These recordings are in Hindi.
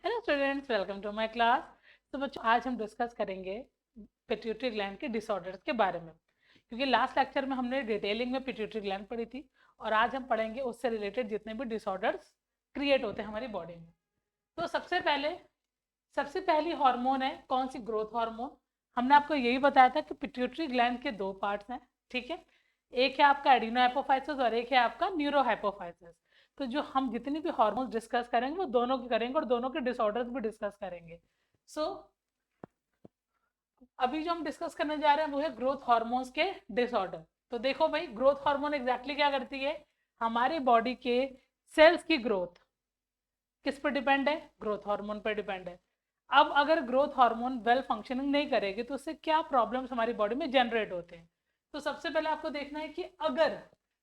Hello students, welcome to my class. तो बच्चों, आज हम डिस्कस करेंगे पिट्यूटरी ग्लैंड के डिसऑर्डर्स के बारे में, क्योंकि लास्ट लेक्चर में हमने डिटेलिंग में पिट्यूटरी ग्लैंड पढ़ी थी और आज हम पढ़ेंगे उससे रिलेटेड जितने भी डिसऑर्डर्स क्रिएट होते हैं हमारी बॉडी में। तो सबसे पहली हार्मोन है कौन सी? Growth hormone. हमने आपको यही बताया था कि पिट्यूटरी ग्लैंड के दो पार्ट्स हैं, ठीक है। एक है आपका एडिनो हाइपोफाइसिस और एक है आपका न्यूरो हाइपोफाइसिस। तो जो हम जितनी भी हार्मोन्स डिस्कस करेंगे वो दोनों की करेंगे और दोनों के डिसऑर्डर्स भी डिस्कस करेंगे। सो अभी जो हम डिस्कस करने जा रहे हैं वो है ग्रोथ हार्मोन्स के डिसऑर्डर। तो देखो भाई, ग्रोथ हार्मोन एग्जैक्टली क्या करती है? हमारी बॉडी के सेल्स की ग्रोथ किस पर डिपेंड है? ग्रोथ हार्मोन पर डिपेंड है। अब अगर ग्रोथ हार्मोन वेल फंक्शनिंग नहीं करेगी तो उससे क्या प्रॉब्लम्स हमारी बॉडी में जनरेट होते हैं? तो सबसे पहले आपको देखना है कि अगर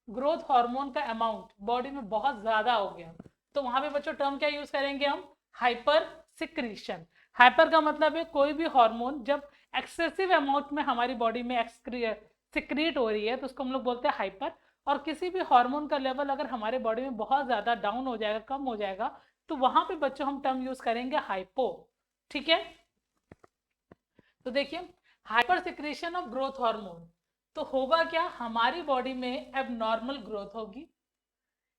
ग्रोथ हार्मोन का अमाउंट बॉडी में बहुत ज्यादा हो गया तो वहां पे बच्चों टर्म क्या यूज करेंगे हम? Hyper secretion. हाइपर का मतलब है कोई भी हार्मोन जब एक्सेसिव अमाउंट में हमारी बॉडी में सिक्रीट हो रही है तो उसको हम लोग बोलते हैं हाइपर। और किसी भी हार्मोन का लेवल अगर हमारे बॉडी में बहुत ज्यादा डाउन हो जाएगा, कम हो जाएगा, तो वहां पे बच्चों हम टर्म यूज करेंगे हाइपो। ठीक है। तो देखिए, hyper secretion of growth hormone, तो होगा क्या? हमारी बॉडी में एबनॉर्मल ग्रोथ होगी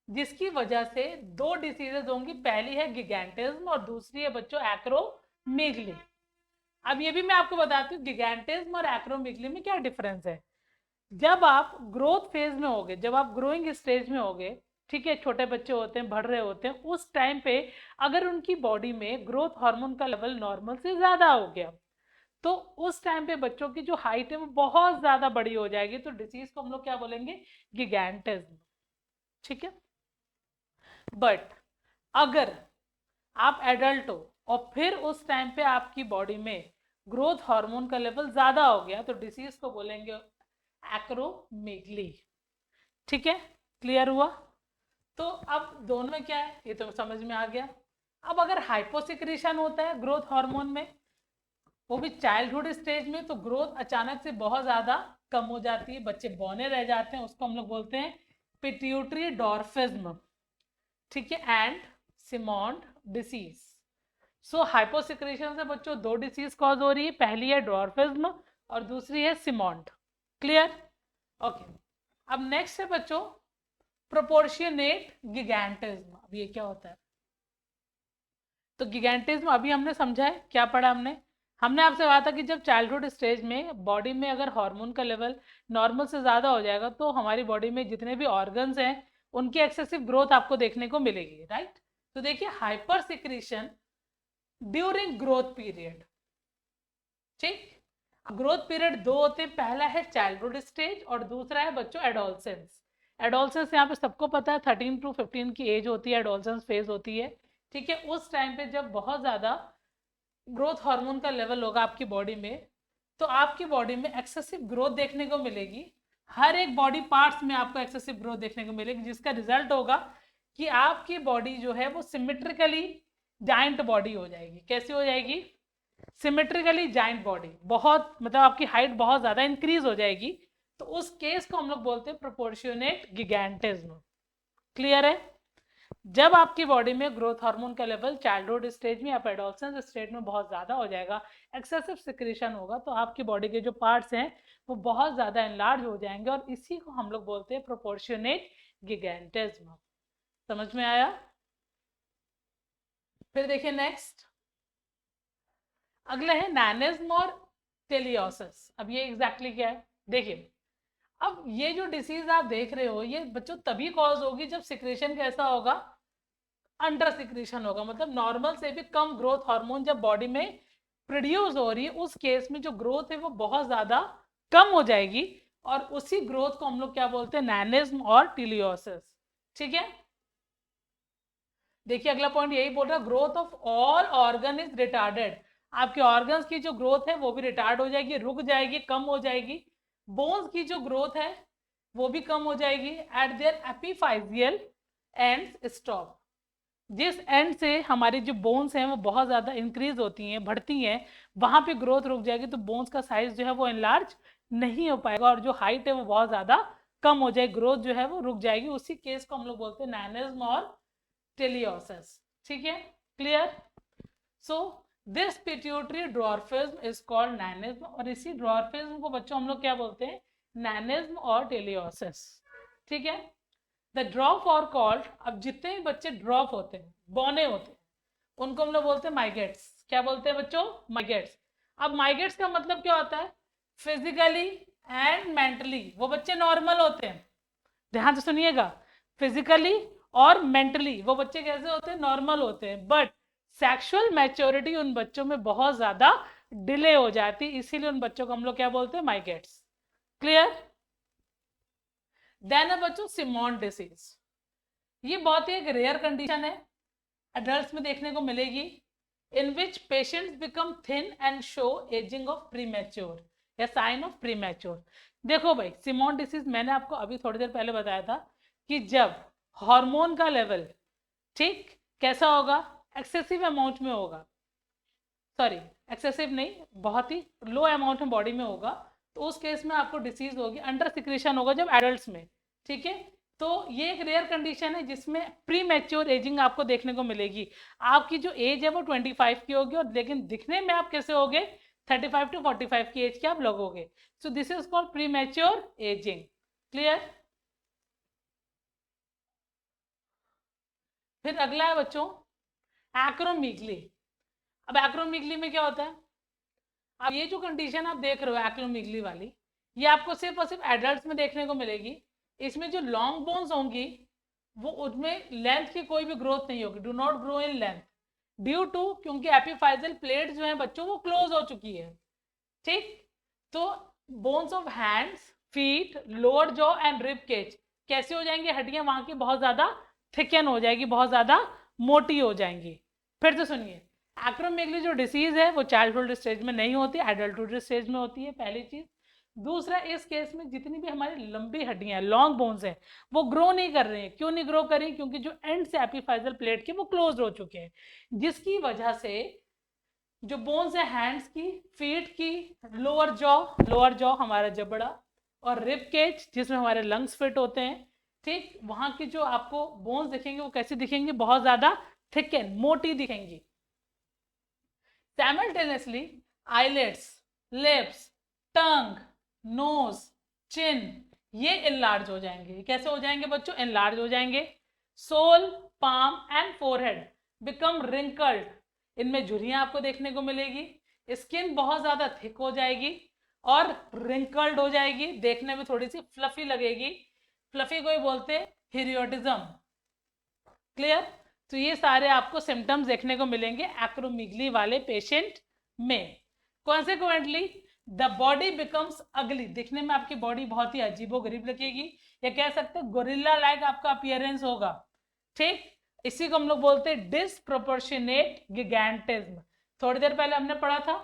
जिसकी वजह से दो डिसीजेज होंगी। पहली है गिगैंटिज्म और दूसरी है बच्चों एक्रोमेगली। अब ये भी मैं आपको बताती हूँ गिगैंटिज्म और एक्रोमेगली में क्या डिफरेंस है। जब आप ग्रोथ फेज में होगे, जब आप ग्रोइंग स्टेज में होगे, ठीक है, छोटे बच्चे होते हैं, बढ़ रहे होते हैं, उस टाइम पे अगर उनकी बॉडी में ग्रोथ हार्मोन का लेवल नॉर्मल से ज्यादा हो गया तो उस टाइम पे बच्चों की जो हाइट है वो बहुत ज्यादा बड़ी हो जाएगी। तो डिसीज को हम लोग क्या बोलेंगे? गिगैंटिज्म। ठीक है। बट अगर आप एडल्ट हो और फिर उस टाइम पे आपकी बॉडी में ग्रोथ हार्मोन का लेवल ज्यादा हो गया तो डिसीज को बोलेंगे एक्रोमेगली। ठीक है, क्लियर हुआ? तो अब दोनों में क्या है ये तो समझ में आ गया। अब अगर हाइपोसिक्रीशन होता है ग्रोथ हार्मोन में, वो भी चाइल्डहुड स्टेज में, तो ग्रोथ अचानक से बहुत ज्यादा कम हो जाती है, बच्चे बौने रह जाते हैं, उसको हम लोग बोलते हैं पिट्यूटरी डॉर्फिज्म। ठीक है, एंड सिमोंड डिसीज। सो हाइपोसिक्रेशन से बच्चों दो डिसीज कॉज हो रही है, पहली है डॉर्फिज्म और दूसरी है सिमोंड। क्लियर? ओके। अब नेक्स्ट है बच्चों प्रोपोर्शियनेट गिगैंटिज्म। अब ये क्या होता है? तो गिगैंटिज्म अभी हमने समझा है, क्या पढ़ा हमने? हमने आपसे कहा था कि जब चाइल्डहुड स्टेज में बॉडी में अगर हार्मोन का लेवल नॉर्मल से ज़्यादा हो जाएगा तो हमारी बॉडी में जितने भी ऑर्गन्स हैं उनकी एक्सेसिव ग्रोथ आपको देखने को मिलेगी, राइट? तो देखिए, hyper secretion during growth period. ठीक। ग्रोथ पीरियड दो होते हैं, पहला है चाइल्डहुड स्टेज और दूसरा है बच्चों एडोलसेंस। एडोलसेंस यहाँ पे सबको पता है 13 टू 15 की एज होती है, एडोलसेंस फेज होती है। ठीक है, उस टाइम पे जब बहुत ज़्यादा ग्रोथ हार्मोन का लेवल होगा आपकी बॉडी में तो आपकी बॉडी में एक्सेसिव ग्रोथ देखने को मिलेगी। हर एक बॉडी पार्ट्स में आपको एक्सेसिव ग्रोथ देखने को मिलेगी जिसका रिजल्ट होगा कि आपकी बॉडी जो है वो सिमेट्रिकली जाइंट बॉडी हो जाएगी। कैसी हो जाएगी? सिमेट्रिकली जाइंट बॉडी, बहुत मतलब आपकी हाइट बहुत ज्यादा इंक्रीज हो जाएगी। तो उस केस को हम लोग बोलते हैं प्रोपोर्शनेट गिगैंटिज्म। क्लियर है? जब आपकी बॉडी में ग्रोथ हार्मोन का लेवल चाइल्डहुड स्टेज में या एडोलसेंस स्टेज में बहुत ज्यादा हो जाएगा, एक्सेसिव सिक्रीशन होगा, तो आपकी बॉडी के जो पार्ट्स हैं वो बहुत ज्यादा एनलार्ज हो जाएंगे और इसी को हम लोग बोलते हैं प्रोपोर्शनेट गिगैंटिज्म। समझ में आया? फिर देखिए नेक्स्ट, अगला है नानिज्म और टेलियोसिस। अब ये एग्जैक्टली क्या है देखिए। अब ये जो डिसीज आप देख रहे हो ये बच्चों तभी कॉज होगी जब सिक्रेशन कैसा होगा? अंडर सिक्रेशन होगा, मतलब नॉर्मल से भी कम ग्रोथ हार्मोन जब बॉडी में प्रोड्यूस हो रही है उस केस में जो ग्रोथ है वो बहुत ज्यादा कम हो जाएगी और उसी ग्रोथ को हम लोग क्या बोलते हैं? नैनिज्म और टीलियोसिस। ठीक है। देखिए अगला पॉइंट यही बोल रहा है, growth of all organ is retarded. आपके ऑर्गन्स की जो ग्रोथ है वो भी रिटार्ड हो जाएगी, रुक जाएगी, कम हो जाएगी। बोन्स की जो ग्रोथ है वो भी कम हो जाएगी एट देयर एपिफाइजियल एंड स्टॉप। जिस एंड से हमारी जो बोन्स हैं वो बहुत ज़्यादा इंक्रीज होती हैं, बढ़ती हैं, वहां पे ग्रोथ रुक जाएगी तो बोन्स का साइज जो है वो एनलार्ज नहीं हो पाएगा और जो हाइट है वो बहुत ज़्यादा कम हो जाएगी, ग्रोथ जो है वो रुक जाएगी। उसी केस को हम लोग बोलते हैं नैनिज्म और टेलियोसिस। ठीक है, clear? So this pituitary dwarfism is called nanism, और इसी ड्वार्फिज्म को बच्चों हम लोग क्या बोलते हैं, नैनिज्म और टेलियोसिस। ठीक है, द ड्रॉप और कॉल्ड, अब जितने भी बच्चे ड्रॉप होते हैं, बौने होते हैं, उनको हम लोग बोलते हैं माइगेट्स। क्या बोलते हैं बच्चों, माइगेट्स। अब माइगेट्स का मतलब क्या होता है, फिजिकली एंड मेंटली वो बच्चे नॉर्मल होते हैं, ध्यान से सुनिएगा, फिजिकली और मेंटली वो बच्चे कैसे होते हैं, नॉर्मल होते हैं, बट सेक्सुअल मैच्योरिटी उन बच्चों में बहुत ज्यादा डिले हो जाती है, इसीलिए उन बच्चों को हम लोग क्या बोलते हैं, माइगेट्स। क्लियर। देन है बच्चों सिमोन डिसीज, ये बहुत ही एक रेयर कंडीशन है, एडल्ट्स में देखने को मिलेगी, in which patients become thin and show ageing of premature या साइन ऑफ प्रीमैच्योर। देखो भाई, सिमोन डिसीज मैंने आपको अभी थोड़ी देर पहले बताया था कि जब हार्मोन का लेवल ठीक कैसा होगा, एक्सेसिव अमाउंट में होगा, सॉरी एक्सेसिव नहीं, बहुत ही लो अमाउंट में बॉडी में होगा, तो उस केस में आपको डिसीज होगी, अंडर सिक्रेशन होगा जब एडल्ट्स में। ठीक है, तो ये एक रेयर कंडीशन है जिसमें प्री मैच्योर एजिंग आपको देखने को मिलेगी। आपकी जो एज है वो 25 की होगी, और लेकिन दिखने में आप कैसे होगे, 35 to 45 की एज के आप लगोगे। So this is called pre mature ageing. Clear. फिर अगला है बच्चों एक्रोमीगली। अब एक्रोमीगली में क्या होता है, अब ये जो कंडीशन आप देख रहे हो एक्रोमीगली वाली, ये आपको सिर्फ और सिर्फ एडल्ट्स में देखने को मिलेगी। इसमें जो लॉन्ग बोन्स होंगी वो उनमें लेंथ की कोई भी ग्रोथ नहीं होगी, do not grow in length, due to क्योंकि एपिफाइजल प्लेट जो है बच्चों वो क्लोज हो चुकी है। ठीक, तो bones of hands, feet, lower jaw and rib cage कैसे हो जाएंगी, हड्डियां वहां की बहुत ज्यादा थिकन हो जाएगी, बहुत ज्यादा मोटी हो जाएंगी। फिर तो सुनिए, एक्रोमेगली जो डिसीज है वो चाइल्डहुड स्टेज में नहीं होती, एडल्टहुड स्टेज में होती है, पहली चीज। दूसरा, इस केस में जितनी भी हमारी लंबी हड्डियां लॉन्ग बोन्स हैं वो ग्रो नहीं कर रही हैं। क्यों नहीं ग्रो कर रही, क्योंकि जो एंड से एपिफाइजल प्लेट के वो क्लोज हो चुके हैं, जिसकी वजह से जो बोन्स है हैंड्स की, फीट की, लोअर जॉ हमारा जबड़ा, और रिब केज जिसमें हमारे लंग्स फिट होते हैं, ठीक, वहां की जो आपको बोन्स दिखेंगे वो कैसी दिखेंगी, बहुत ज्यादा थिक एंड मोटी दिखेंगी। Simultaneously, eyelids, lips, tongue, nose, chin ये enlarge हो जाएंगे। कैसे हो जाएंगे बच्चों, enlarge हो जाएंगे। Sole, palm and forehead become wrinkled, इनमें झुर्रियां आपको देखने को मिलेगी। स्किन बहुत ज्यादा थिक हो जाएगी और wrinkled हो जाएगी, देखने में थोड़ी सी फ्लफी लगेगी। फ्लफी को ही बोलते हैं हिरियोटिज्म। क्लियर। तो ये सारे आपको सिम्टम्स देखने को मिलेंगे एक्रोमीगली वाले पेशेंट में। कॉन्सिक्वेंटली द बॉडी बिकम्स अगली, दिखने में आपकी बॉडी बहुत ही अजीबोगरीब लगेगी, या कह सकते हैं गोरिल्ला लाइक आपका अपीयरेंस होगा। ठीक, इसी को हम लोग बोलते हैं डिसप्रोपोर्शनेट गिगैंटिज्म। थोड़ी देर पहले हमने पढ़ा था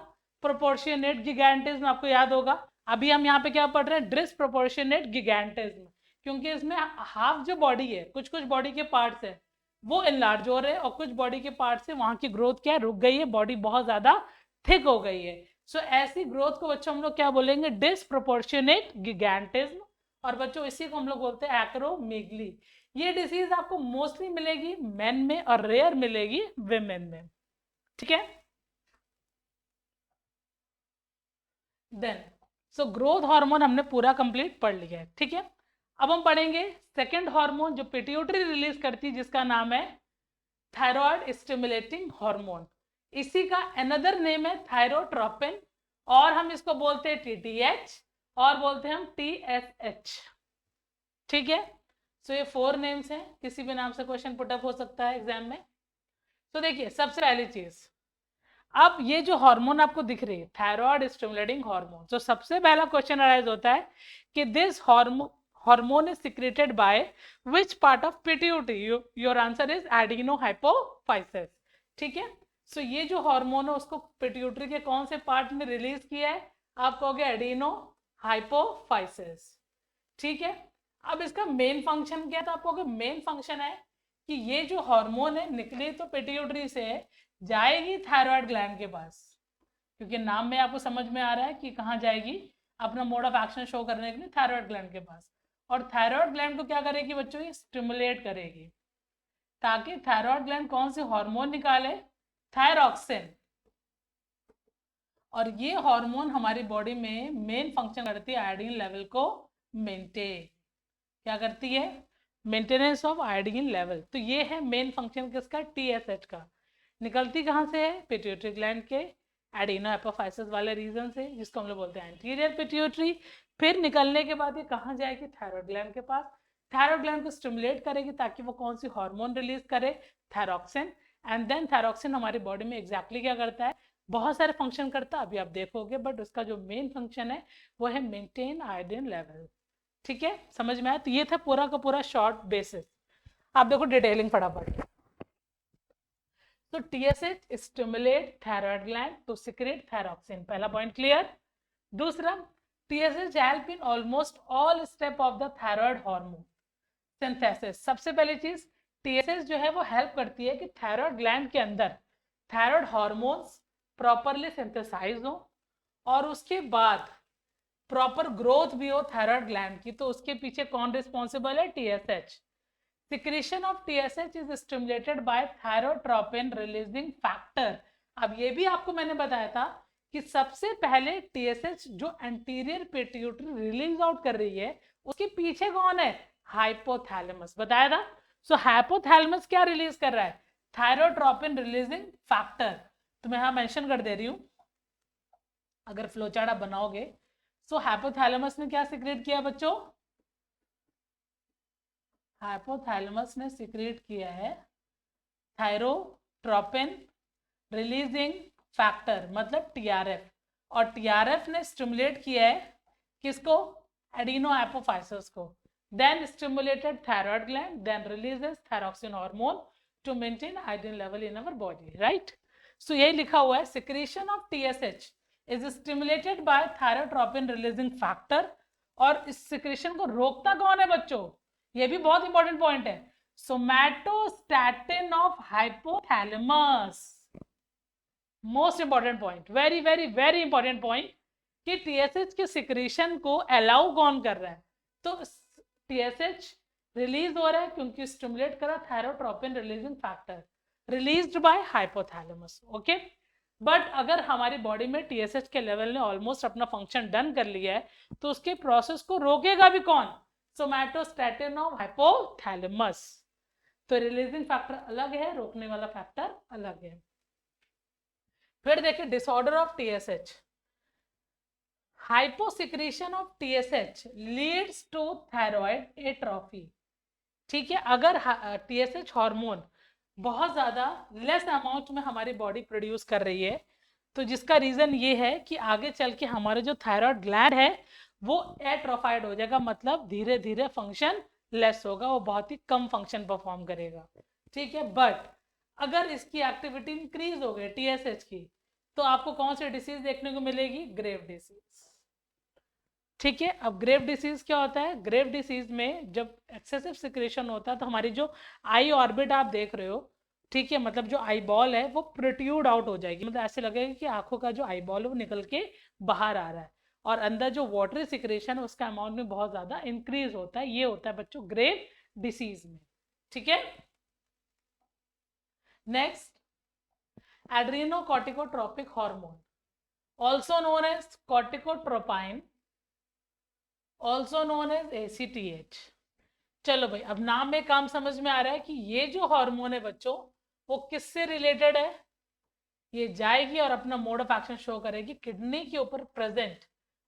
प्रोपोर्शनेट गिगैंटिज्म, आपको याद होगा। अभी हम यहाँ पे क्या पढ़ रहे हैं, डिसप्रोपोर्शनेट गिगैंटिज्म, क्योंकि इसमें हाफ जो बॉडी है, कुछ कुछ बॉडी के पार्ट्स है वो इनलार्ज हो रहे हैं, और कुछ बॉडी के पार्ट से वहां की ग्रोथ क्या रुक गई है, बॉडी बहुत ज्यादा थिक हो गई है। सो ऐसी ग्रोथ को बच्चों हम लोग क्या बोलेंगे, डिसप्रोपोर्शनेट गिगैंटिज्म, और बच्चों इसी को हम लोग बोलते हैं एक्रोमीगली। ये डिसीज आपको मोस्टली मिलेगी मेन में और रेयर मिलेगी विमेन में। ठीक है, देन सो ग्रोथ हार्मोन हमने पूरा कंप्लीट पढ़ लिया है। ठीक है, अब हम पढ़ेंगे सेकेंड हार्मोन जो पिट्यूटरी रिलीज करती है, जिसका नाम है थायराइड स्टिमुलेटिंग हार्मोन। इसी का अनदर नेम है थायरोट्रोपिन, और हम इसको बोलते हैं टीटीएच, और बोलते हैं हम टीएसएच। ठीक है, सो ये 4 नेम्स हैं, किसी भी नाम से क्वेश्चन पुटअप हो सकता है एग्जाम में। तो देखिए, सबसे पहली चीज, अब ये जो हार्मोन आपको दिख रही है थायराइड स्टिमुलेटिंग हार्मोन, तो सबसे पहला क्वेश्चन अराइज होता है कि this hormone is secreted by which part of pituitary? Your answer is adenohypophysis. ठीक है, सो ये जो हार्मोन है उसको पिट्यूटरी के कौन से पार्ट में रिलीज किया है, आप कहोगे एडिनोहाइपोफाइसिस। ठीक है, अब इसका मेन फंक्शन क्या है, तो आप कहोगे मेन फंक्शन है कि ये जो हार्मोन है निकली तो पिट्यूटरी से जाएगी थायराइड ग्लैंड के पास, क्योंकि नाम में आपको समझ में आ रहा है कि कहाँ जाएगी, अपना मोड ऑफ एक्शन शो करने के लिए थायराइड ग्लैंड के पास। और थायराइड ग्लैंड को क्या करेगी बच्चों, ये स्टिमुलेट करेगी, ताकि थायराइड ग्लैंड कौन से हार्मोन निकाले, थायरॉक्सिन। और ये हार्मोन हमारी बॉडी में मेन फंक्शन करती है आयोडीन लेवल को मेंटेन। क्या करती है? Maintenance of iodine level. तो ये है मेन फंक्शन किसका? टीएसएच का। निकलती कहाँ से है? पिट्यूटरी ग्लैंड के एडिनो एपोफाइसिस वाले रीजन से, जिसको हम लोग बोलते हैं एंटीरियर पिट्यूटरी। फिर निकलने के बाद ये कहाँ जाएगी? थायराइड ग्लैंड के पास। थायराइड ग्लैंड को स्टिमुलेट करेगी ताकि वो कौन सी हार्मोन रिलीज करे? थायरॉक्सिन। एंड देन थायरॉक्सिन हमारी बॉडी में एग्जैक्टली क्या करता है? बहुत सारे फंक्शन करता है, अभी आप देखोगे, बट उसका जो मेन फंक्शन है वो है मेंटेन आयोडीन लेवल। ठीक है, समझ में आया? तो ये था पूरा का पूरा शॉर्ट बेसिस। आप देखो डिटेलिंग फटाफट। तो TSH stimulate thyroid gland to secrete thyroxine, पहला पॉइंट क्लियर। दूसरा, TSH help in almost all step of the thyroid hormone synthesis. सबसे पहली चीज, TSH जो है वो हेल्प करती है कि थायराइड ग्लैंड के अंदर थायराइड हार्मोन्स प्रॉपरली सिंथेसाइज हो और उसके बाद प्रॉपर ग्रोथ भी हो थायराइड ग्लैंड की। तो उसके पीछे कौन रिस्पॉन्सिबल है? TSH। Secretion of TSH is stimulated by thyrotropin releasing factor. अब ये भी आपको मैंने बताया था कि सबसे पहले TSH जो एंटीरियर पिट्यूटरी रिलीज आउट कर रही है, उसके पीछे कौन है? हाइपोथैलेमस। बताया था। सो हाइपोथैलेमस क्या रिलीज कर रहा है? Thyrotropin releasing factor. तो मैं यहां मेंशन कर दे रही हूं, अगर फ्लो चार्ट आप बनाओगे। सो हाइपोथैलेमस ने क्या सिक्रेट किया बच्चों? हाइपोथैलेमस ने सिक्रेट किया है थायरोट्रोपिन रिलीजिंग फैक्टर, मतलब TRF। और TRF ने स्टिमुलेट किया है किसको? एडिनो एपोफाइसिस को। Then stimulated thyroid gland, then releases thyroxine hormone to maintain iodine level in our body, right? So यही लिखा हुआ है, secretion of TSH is stimulated by thyrotropin releasing factor. और इस सिक्रीशन को रोकता कौन है बच्चों? ये भी बहुत इंपॉर्टेंट पॉइंट है, somatostatin of hypothalamus. Most important point, very very very important point, कि TSH के सिक्रीशन को अलाउ कौन कर रहा है? तो TSH रिलीज हो रहा है क्योंकि स्टिमुलेट करा thyrotropin releasing factor, released by hypothalamus. Okay, but अगर हमारी बॉडी में TSH के लेवल ने ऑलमोस्ट अपना फंक्शन डन कर लिया है, तो उसके प्रोसेस को रोकेगा भी कौन? Somatostatin of hypothalamus. तो रिलीजिंग फैक्टर अलग है, रोकने वाला फैक्टर अलग है। फिर देखिए disorder of TSH। Hyposecretion of TSH leads to thyroid atrophy. ठीक है, अगर TSH हार्मोन बहुत ज्यादा लेस अमाउंट में हमारी बॉडी प्रोड्यूस कर रही है, तो जिसका रीजन ये है कि आगे चल के हमारे जो थायराइड ग्लैंड है वो एट्रोफाइड हो जाएगा, मतलब धीरे धीरे फंक्शन लेस होगा, वो बहुत ही कम फंक्शन परफॉर्म करेगा। ठीक है, बट अगर इसकी एक्टिविटी इंक्रीज हो गई TSH की, तो आपको कौन सी डिसीज देखने को मिलेगी? Grave disease. ठीक है, अब ग्रेव डिसीज क्या होता है? ग्रेव डिसीज में जब एक्सेसिव सिक्रेशन होता है तो हमारी जो आई ऑर्बिट आप देख रहे हो, ठीक है, मतलब जो आई बॉल है वो प्रोट्यूड आउट हो जाएगी, मतलब ऐसे लगेगा कि आंखों का जो आई बॉल है वो निकल के बाहर आ रहा है, और अंदर जो वाटरी सिक्रेशन है उसका अमाउंट में बहुत ज्यादा इंक्रीज होता है। ये होता है बच्चों ग्रेव डिसीज में। ठीक है, next, adrenocorticotropic hormone, also known as corticotropin, also known as ACTH। चलो भाई, अब नाम में काम समझ में आ रहा है कि ये जो हार्मोन है बच्चों वो किससे रिलेटेड है? ये जाएगी और अपना मोड ऑफ एक्शन शो करेगी किडनी के ऊपर प्रेजेंट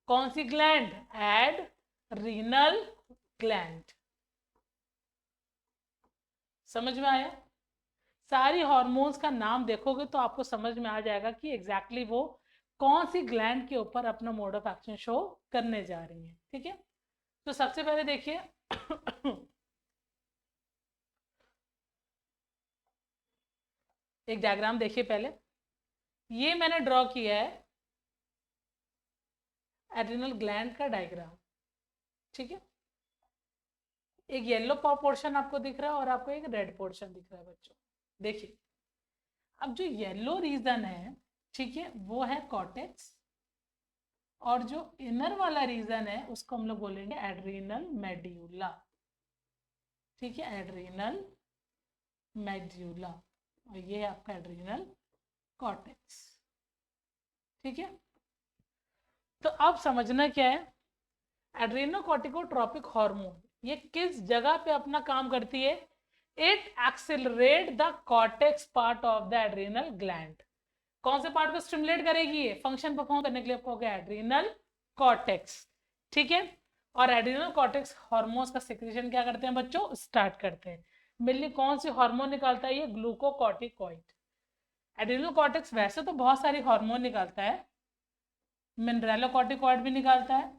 कौन सी ग्लैंड? Adrenal gland. समझ में आया? सारी हार्मोन्स का नाम देखोगे तो आपको समझ में आ जाएगा कि एग्जैक्टली वो कौन सी ग्लैंड के ऊपर अपना मोड ऑफ एक्शन शो करने जा रही है। ठीक है, तो सबसे पहले देखिए एक डायग्राम देखिए पहले, ये मैंने ड्रॉ किया है एड्रिनल ग्लैंड का डायग्राम। ठीक है, एक येलो पोर्शन आपको दिख रहा है और आपको एक रेड पोर्शन दिख रहा है बच्चों। देखिए, अब जो येलो रीजन है, ठीक है, वो है कॉर्टेक्स, और जो इनर वाला रीजन है उसको हम लोग बोलेंगे एड्रीनल मेड्यूला। ठीक है, एड्रीनल मेड्यूला, और ये है आपका एड्रीनल कॉर्टेक्स। ठीक है, तो अब समझना क्या है, एड्रेनोकॉर्टिकोट्रोपिक हार्मोन ये किस जगह पे अपना काम करती है, it accelerate the cortex part of the adrenal gland. कौन से पार्ट को स्टिमुलेट करेगी ये, फंक्शन परफॉर्म करने के लिए आपको हो गया एड्रेनल कॉर्टेक्स। ठीक है, और एड्रेनल कॉर्टेक्स हार्मोन्स का सिक्रीशन क्या करते हैं बच्चों, स्टार्ट करते हैं। मेनली कौन सी हार्मोन निकालता है ये, ग्लूकोकॉर्टिकॉइड। एड्रेनल कॉर्टेक्स वैसे तो बहुत सारी हार्मोन निकालता है, मिनरलोकॉर्टिकॉइड भी निकालता है,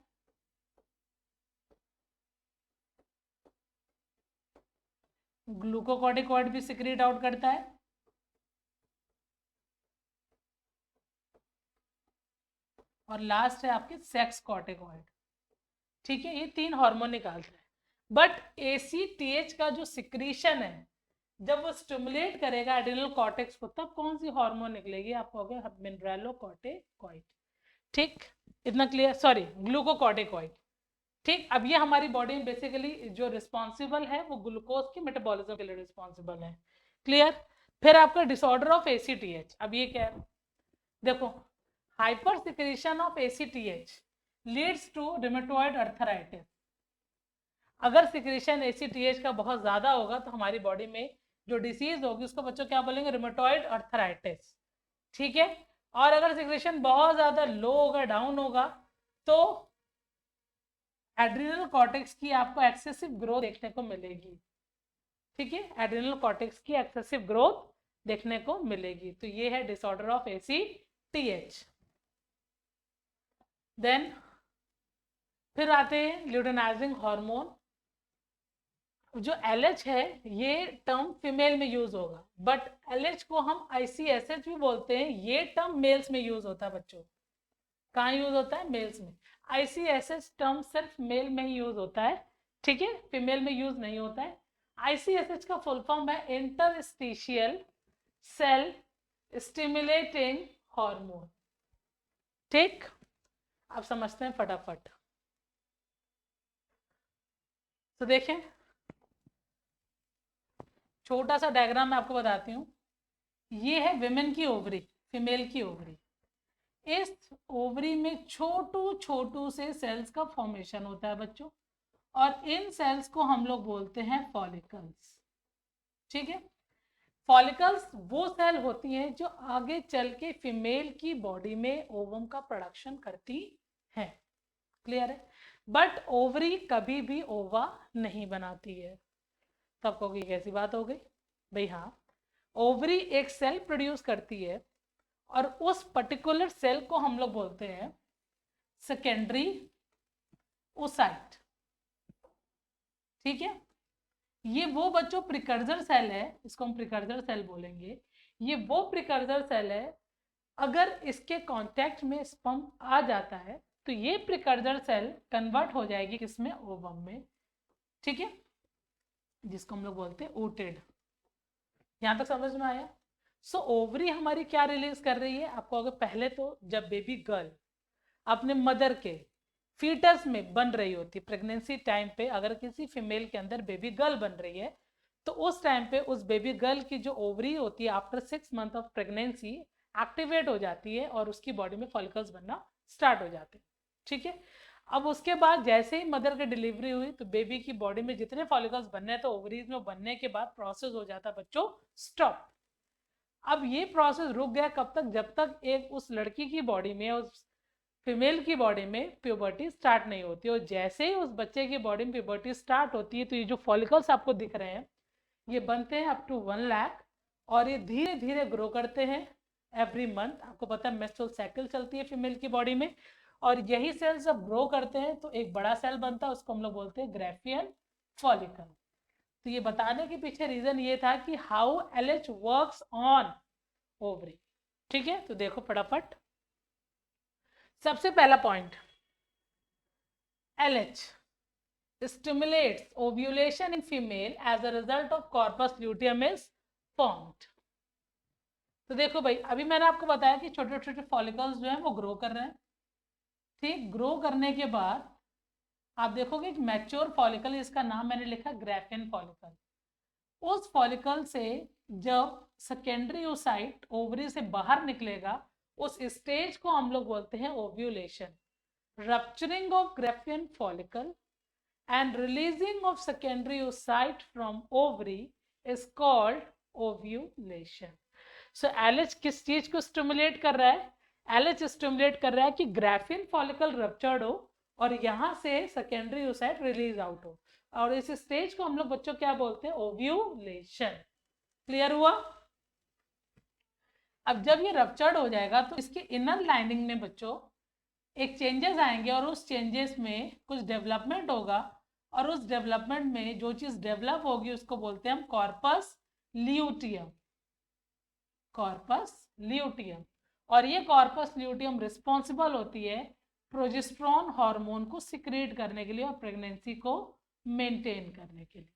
ग्लूकोकॉर्टिकॉइड भी सिक्रीट आउट करता है, और लास्ट है आपके सेक्स कॉर्टिकॉइड। ठीक है, ये 3 हार्मोन निकालता है। बट ACTH का जो सिक्रीशन है, जब वो स्टिमुलेट करेगा एड्रेनल कॉर्टेक्स को, तब कौन सी हार्मोन निकलेगी, आपको हो गया मिनरलोकॉर्टिकॉइड। ठीक, इतना क्लियर, सॉरी ग्लूकोकॉर्टिकॉइड। ठीक, अब ये हमारी बॉडी में बेसिकली जो रिस्पॉन्सिबल है वो ग्लूकोज की मेटाबॉलिज्म के लिए रिस्पॉन्सिबल है। क्लियर। फिर आपका डिसऑर्डर ऑफ ACTH, अब ये क्या है, देखो hyper secretion of ACTH leads to rheumatoid arthritis. अगर सिक्रीशन ACTH का बहुत ज्यादा होगा तो हमारी बॉडी में जो डिसीज होगी उसको बच्चों क्या बोलेंगे, रिमेटॉइड अर्थराइटिस। ठीक है, और अगर सिक्रीशन बहुत ज्यादा लो होगा, डाउन होगा, तो एड्रिनल कॉर्टेक्स की आपको एक्सेसिव ग्रोथ देखने को मिलेगी। ठीक है, एड्रिनल कॉर्टेक्स की एक्सेसिव ग्रोथ देखने को मिलेगी। तो ये है डिसऑर्डर ऑफ ACTH। देन फिर आते हैं ल्यूटेनाइजिंग हार्मोन। जो LH है ये टर्म फीमेल में यूज होगा, बट LH को हम ICSH भी बोलते हैं, ये टर्म मेल्स में यूज होता है बच्चों। कहाँ यूज होता है, मेल्स में। ICSH टर्म सिर्फ मेल में ही यूज होता है, ठीक है, फीमेल में यूज नहीं होता है। ICSH का फुल फॉर्म है इंटरस्टिशियल सेल स्टिमुलेटिंग हार्मोन। ठीक, अब समझते हैं फटाफट। तो देखें, छोटा सा डायग्राम मैं आपको बताती हूँ। ये है विमेन की ओवरी, फीमेल की ओवरी। इस ओवरी में छोटू छोटू से सेल्स का फॉर्मेशन होता है बच्चों, और इन सेल्स को हम लोग बोलते हैं फॉलिकल्स। ठीक है, फॉलिकल्स वो सेल होती हैं जो आगे चल के फीमेल की बॉडी में ओवम का प्रोडक्शन करती हैं। क्लियर है, बट ओवरी कभी भी ओवा नहीं बनाती है। तो आपको कैसी बात हो गई भाई, हाँ ओवरी एक सेल प्रोड्यूस करती है, और उस पर्टिकुलर सेल को हम लोग बोलते हैं सेकेंडरी ओसाइट। ठीक है, ये वो बच्चों प्रिकर्सर सेल है, इसको हम प्रिकर्सर सेल बोलेंगे। ये वो प्रिकर्सर सेल है, अगर इसके कांटेक्ट में स्पर्म आ जाता है तो ये प्रिकर्सर सेल कन्वर्ट हो जाएगी किसमें, ओवम में। ठीक है, जिसको हम लोग बोलते हैं ooted। यहां तक समझ में आया। सो ओवरी हमारी क्या रिलीज कर रही है, आपको अगर पहले तो जब बेबी गर्ल अपने मदर के फीटस में बन रही होती, प्रेगनेंसी टाइम पे अगर किसी फीमेल के अंदर बेबी गर्ल बन रही है, तो उस टाइम पे उस बेबी गर्ल की जो ओवरी होती है after 6 month of pregnancy activate हो जाती है, और उसकी बॉडी में फॉलिकल्स बनना स्टार्ट हो जाते हैं। ठीक है, अब उसके बाद जैसे ही मदर की डिलीवरी हुई तो बेबी की बॉडी में जितने फॉलिकल्स बनने हैं, तो ओवरीज में बनने के बाद प्रोसेस हो जाता है बच्चों स्टॉप। अब ये प्रोसेस रुक गया कब तक, जब तक एक उस लड़की की बॉडी में, उस फीमेल की बॉडी में प्यूबर्टी स्टार्ट नहीं होती। और जैसे ही उस बच्चे की बॉडी में प्यूबर्टी स्टार्ट होती है, तो ये जो फॉलिकल्स आपको दिख रहे हैं ये बनते हैं अप टू 1 लाख, और ये धीरे धीरे ग्रो करते हैं एवरी मंथ। आपको पता है मेंस्ट्रुअल साइकिल चलती है फीमेल की बॉडी में, और यही सेल जब ग्रो करते हैं तो एक बड़ा सेल बनता है, उसको हम लोग बोलते हैं ग्राफियन फॉलिकल। तो ये बताने के पीछे रीजन ये था कि how LH works on ovary. ठीक है, तो देखो फटाफट, सबसे पहला point, LH stimulates ovulation in female as a result of corpus luteum is formed। तो देखो भाई, अभी मैंने आपको बताया कि छोटे छोटे फॉलिकल्स जो हैं वो ग्रो कर रहे हैं। ठीक, ग्रो करने के बाद आप देखोगे कि मैच्योर फॉलिकल, इसका नाम मैंने लिखा ग्राफियन फॉलिकल। उस फॉलिकल से जब सेकेंडरी oocyte ओवरी से बाहर निकलेगा उस स्टेज को हम लोग बोलते हैं ovulation. Rupturing of Graafian follicle and releasing of secondary oocyte from ovary is called ovulation. So LH किस चीज को स्टिमुलेट कर रहा है? LH स्टिमुलेट कर रहा है कि ग्राफियन फॉलिकल रप्चर्ड हो और यहाँ से सेकेंडरी oocyte रिलीज आउट हो, और इस स्टेज को हम लोग बच्चों क्या बोलते हैं? ओव्यूलेशन। क्लियर हुआ? अब जब ये रप्चर्ड हो जाएगा तो इसके इनर लाइनिंग में बच्चों एक चेंजेस आएंगे और उस चेंजेस में कुछ डेवलपमेंट होगा, और उस डेवलपमेंट में जो चीज डेवलप होगी उसको बोलते हैं हम कॉर्पस ल्यूटियम। Corpus luteum. और ये कॉर्पस ल्यूटियम रिस्पॉन्सिबल होती है प्रोजेस्टेरोन हार्मोन को सिक्रीट करने के लिए और प्रेगनेंसी को मेंटेन करने के लिए।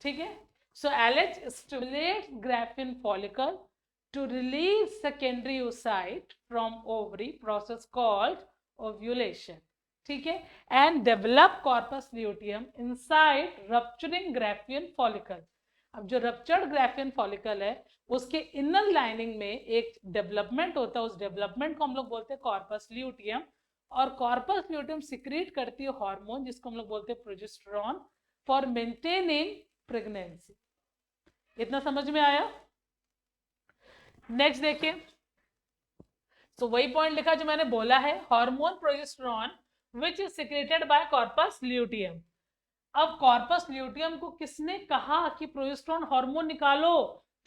ठीक है? सो LH stimulates Graafian follicle to release secondary oocyte from ovary, process called ovulation. ठीक है? And develop corpus luteum inside rupturing graphian follicle. अब जो ruptured graphian follicle है उसके इनर लाइनिंग में एक डेवलपमेंट होता है, उस डेवलपमेंट को हम लोग बोलते हैं कॉर्पस ल्यूटियम, और कॉर्पस ल्यूटियम सिक्रीट करती है हार्मोन जिसको हम लोग बोलते हैं प्रोजेस्टेरोन फॉर मेंटेनिंग प्रेगनेंसी। इतना समझ में आया? नेक्स्ट देखिए, तो वही पॉइंट लिखा जो मैंने बोला है, hormone progesterone which is secreted by corpus luteum. अब कॉर्पस ल्यूटियम को किसने कहा कि प्रोजेस्टेरोन हार्मोन निकालो?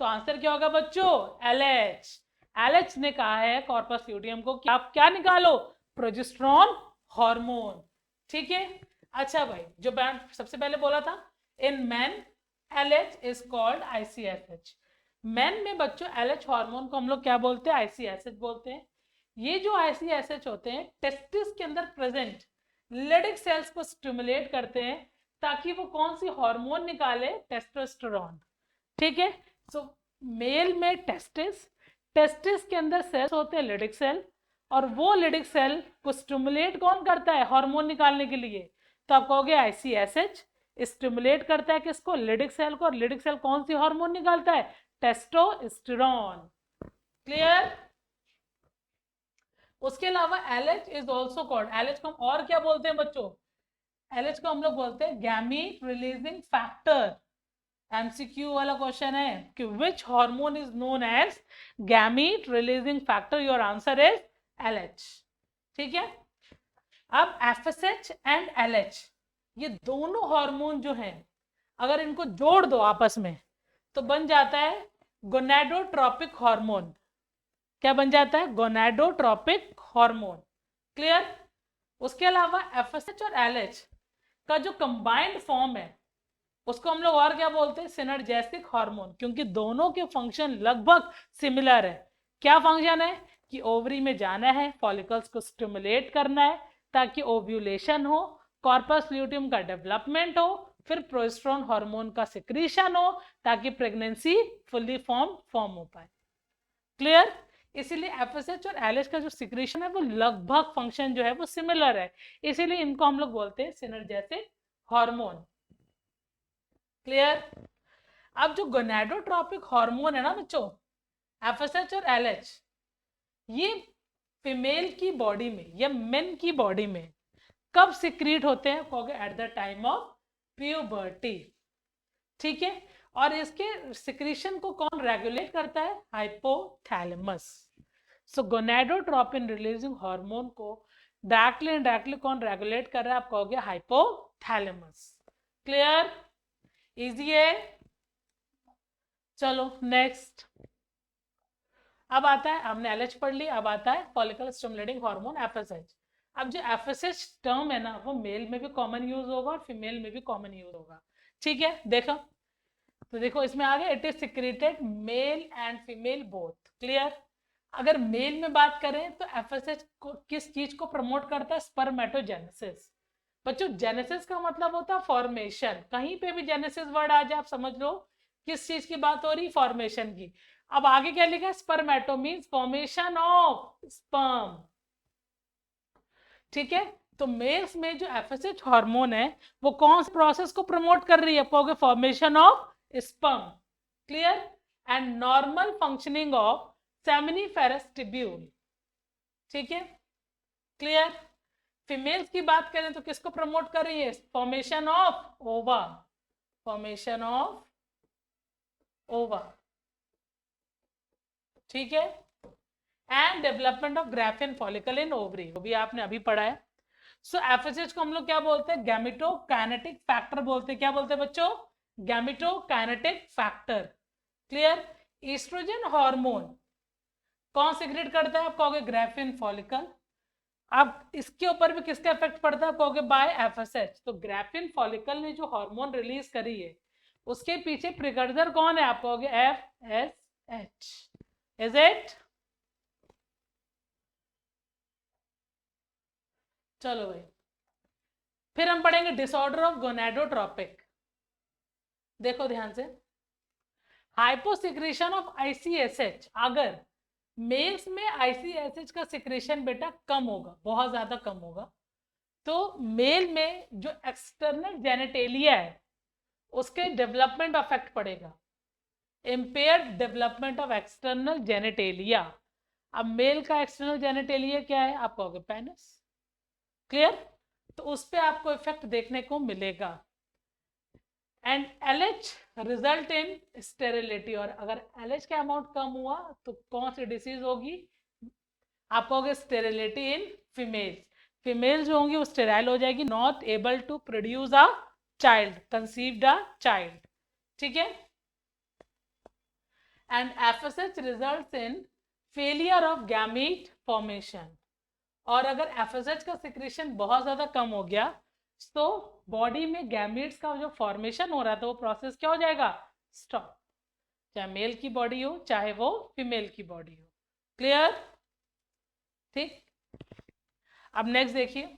तो आंसर क्या होगा बच्चों? LH। LH ने कहा है कॉर्पस ल्यूटियम को कि आप क्या निकालो? Progesterone hormone. ठीक है? अच्छा भाई, जो मैं सबसे पहले बोला था, in man LH is called ICSH। Main में बच्चों LH हार्मोन को हम लोग क्या बोलते हैं? ICSH बोलते हैं। ये जो ICSH होते हैं टेस्टिस के अंदर प्रेजेंट लेडिक सेल्स को स्टिमुलेट करते हैं ताकि वो कौन सी हार्मोन निकाले? टेस्टोस्टेरोन। ठीक है? सो मेल में टेस्टिस, टेस्टिस के अंदर सेल्स होते हैं लेडिक सेल, और वो लेडिक सेल को स्टिमुलेट कौन करता है? हार्मोन निकालने के लिए। तो आप कहोगे ICSH स्टिमुलेट करता है किसको? लेडिक सेल को, और लेडिक सेल कौन सी हार्मोन निकालता है? टेस्टोस्टेरोन। क्लियर? उसके अलावा LH is also called, LH को हम और क्या बोलते हैं बच्चों? LH को हम लोग बोलते हैं गैमीट रिलीजिंग फैक्टर। MCQ वाला क्वेश्चन है कि which hormone is known as gamete releasing factor? Your answer is LH। ठीक है? अब FSH एंड LH ये दोनों हार्मोन जो हैं, अगर इनको जोड़ दो आपस में तो बन जाता है गोनाडोट्रोपिक हार्मोन। क्या बन जाता है? Gonadotropic hormone. क्लियर? उसके अलावा FSH और LH का जो कंबाइंड फॉर्म है उसको हम लोग और क्या बोलते हैं? सिनर्जेटिक हार्मोन, क्योंकि दोनों के फंक्शन लगभग सिमिलर है। क्या फंक्शन है? कि ओवरी में जाना है, फॉलिकल्स को स्टिमुलेट करना है ताकि ओव्यूलेशन हो, कॉर्पस ल्यूटियम का डेवलपमेंट हो, फिर प्रोजेस्टेरोन हार्मोन का सिक्रीशन हो ताकि प्रेगनेंसी फुल्ली फॉर्म हो पाए। क्लियर? इसीलिए FSH और LH का जो सिक्रीशन है वो लगभग फंक्शन जो है वो सिमिलर है, इसीलिए इनको हम लोग बोलते हैं सिनर्जेटिक हार्मोन। क्लियर? अब जो गोनाडोट्रोपिक हार्मोन है ना बच्चों, FSH और LH, ये फीमेल की बॉडी में या मेन की बॉडी में कब सिक्रीट होते हैं? कहोगे at the time of puberty. ठीक है? और इसके सिक्रीशन को कौन रेगुलेट करता है? हाइपोथैलेमस। सो गोनाडोट्रोपिन रिलीजिंग हार्मोन को डायरेक्टली इनडायरेक्टली कौन रेगुलेट कर रहा है? आप कहोगे हाइपोथैलेमस। क्लियर? इजी है? चलो नेक्स्ट। अब आता है, हमने LH पढ़ ली, अब आता है फॉलिकल स्टिमुलेटिंग हार्मोन FSH। अब जो FSH टर्म है ना वो मेल में भी कॉमन यूज होगा और फीमेल में भी कॉमन यूज होगा। ठीक है? देखो तो देखो इसमें आ गया, it is secreted mail and female both. Clear? अगर मेल में बात करें तो FSH को किस चीज को प्रमोट करता है? स्पर्मेटोजेनेसिस। बच्चों जेनेसिस का मतलब होता है फॉर्मेशन। कहीं पे भी जेनेसिस वर्ड आ जाए आप समझ लो किस चीज की बात हो रही? फॉर्मेशन की। अब आगे क्या लिखा है? स्पर्मेटो मीन्स फॉर्मेशन ऑफ स्पर्म। ठीक है? तो मेल्स में जो FSH हार्मोन है वो कौन से प्रोसेस को प्रमोट कर रही है? कहोगे formation of sperm. Clear? And normal functioning of seminiferous tubule. ठीक है, क्लियर। फीमेल्स की बात करें तो किसको प्रमोट कर रही है? फॉर्मेशन ऑफ ओवा, फॉर्मेशन ऑफ ओवा, ठीक है, and development of Graafian follicle in ovary, वो भी आपने अभी पढ़ा है। सो एफएसएच को हम लोग क्या बोलते हैं? गैमेटोकाइनेटिक फैक्टर बोलते हैं। क्या बोलते हैं बच्चों? गैमेटोकाइनेटिक फैक्टर। क्लियर। ईस्ट्रोजन हार्मोन कौन सिक्रेट करता है? आप कहोगे ग्राफियन फॉलिकल। अब इसके ऊपर भी किसका इफेक्ट पड़ता है? कहोगे बाय एफएसएच। तो ग्राफियन फॉलिकल ने जो हार्मोन रिलीज करी है उसके पीछे प्रिकर्सर कौन है? आप कहोगे एफएसएच। Is it? चलो भाई, फिर हम पढ़ेंगे डिसऑर्डर ऑफ गोनाडोट्रोपिक। देखो ध्यान से, हाइपोसिक्रेशन ऑफ आईसीएसएच। अगर मेल्स में आईसीएसएच का सिक्रेशन बेटा कम होगा, बहुत ज्यादा कम होगा, तो मेल में जो एक्सटर्नल जेनेटेलिया है उसके डेवलपमेंट अफेक्ट पड़ेगा। Impaired development of external genitalia. अब मेल का एक्सटर्नल जेनेटेलिया क्या है? आप कहोगे पेनिस। क्लियर। तो उस पर आपको इफेक्ट देखने को मिलेगा। And LH result in sterility. और अगर एलएच का अमाउंट कम हुआ तो कौन सी डिसीज होगी? आप कहोगे स्टेरिलिटी इन फीमेल्स। फीमेल जो होंगी वो स्टेराइल हो जाएगी, not able to produce a child, conceived a child. ठीक है। And FSH results in failure of gamete formation. और अगर एफएसएच का सिक्रेशन बहुत ज्यादा कम हो गया तो बॉडी में गैमीट्स का जो फॉर्मेशन हो रहा था वो प्रोसेस क्या हो जाएगा? स्टॉप। चाहे मेल की बॉडी हो चाहे वो फीमेल की बॉडी हो। क्लियर। ठीक। अब नेक्स्ट देखिए,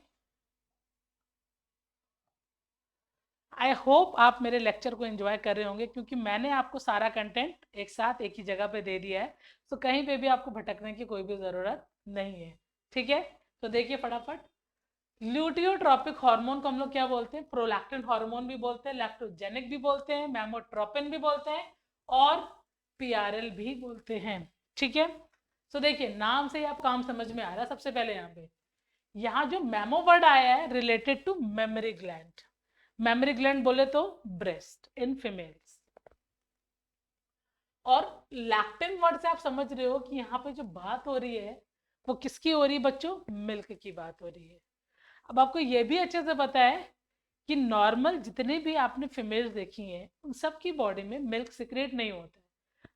आई होप आप मेरे लेक्चर को एंजॉय कर रहे होंगे क्योंकि मैंने आपको सारा कंटेंट एक साथ एक ही जगह पे दे दिया है, तो कहीं पे भी आपको भटकने की कोई भी ज़रूरत नहीं है। ठीक है, तो देखिए फटाफट। ल्यूटियोट्रॉपिक हार्मोन को हम लोग क्या बोलते हैं? प्रोलैक्टिन हार्मोन भी बोलते हैं, लैक्टोजेनिक भी बोलते हैं, मैमोट्रोपिन भी बोलते हैं, और पीआरएल भी बोलते हैं। ठीक है, तो देखिए नाम से ही आप काम समझ में आ रहा है। सबसे पहले यहाँ जो मैमो वर्ड आया है related to memory gland. Memory gland बोले तो ब्रेस्ट इन फीमेल्स। और लैक्टिन वर्ड से आप समझ रहे हो कि यहाँ पे जो बात हो रही है वो किसकी हो रही है बच्चों? मिल्क की बात हो रही है। अब आपको ये भी अच्छे से पता है कि नॉर्मल जितने भी आपने फीमेल्स देखी हैं उन सब की बॉडी में मिल्क सिक्रेट नहीं होता है,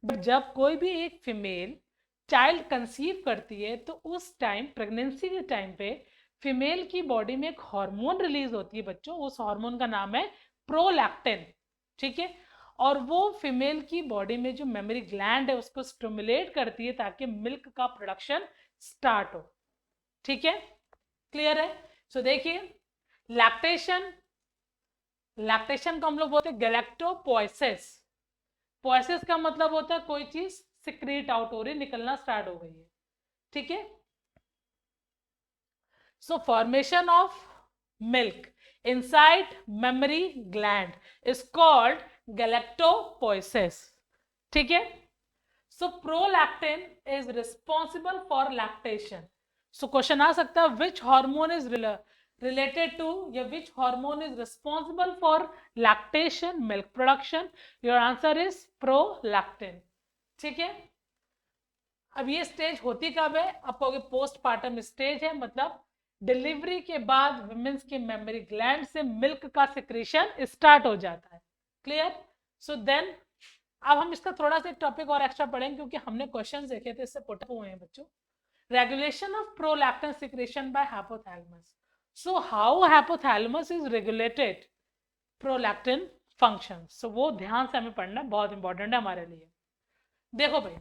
बट जब कोई भी एक फीमेल चाइल्ड कंसीव करती है तो उस टाइम, प्रेगनेंसी के टाइम पे, फीमेल की बॉडी में एक हार्मोन रिलीज होती है बच्चों। उस हार्मोन का नाम है प्रोलैक्टिन। ठीक है, और वो फीमेल की बॉडी में जो मेमोरी ग्लैंड है उसको स्टिमुलेट करती है ताकि मिल्क का प्रोडक्शन स्टार्ट हो। ठीक है, क्लियर है। सो देखिए, लैक्टेशन, लैक्टेशन को हम लोग बोलते हैं गैलेक्टोपोइसिस। पोइसिस का मतलब होता है कोई चीज सिक्रीट आउट हो रही, निकलना स्टार्ट हो गई है। ठीक है, so formation of milk inside mammary gland is called galactopoiesis. ठीक है, so prolactin is responsible for lactation. So question आ सकता है which hormone is related to, या which hormone is responsible for lactation, milk production? Your answer is prolactin. ठीक है, अब ये स्टेज होती कब है? आप कहोगे पोस्टपार्टम स्टेज है, मतलब डिलीवरी के बाद विमेंस के मेमोरी ग्लैंड से मिल्क का सिक्रेशन स्टार्ट हो जाता है। क्लियर। सो देन अब हम इसका थोड़ा सा टॉपिक और एक्स्ट्रा पढ़ेंगे क्योंकि हमने क्वेश्चन देखे थे, इससे पुट अप हुए हैं बच्चों। Regulation of prolactin secretion by hypothalamus. So how hypothalamus is regulated prolactin function? So वो ध्यान से हमें पढ़ना बहुत इंपॉर्टेंट है हमारे लिए। देखो भाई,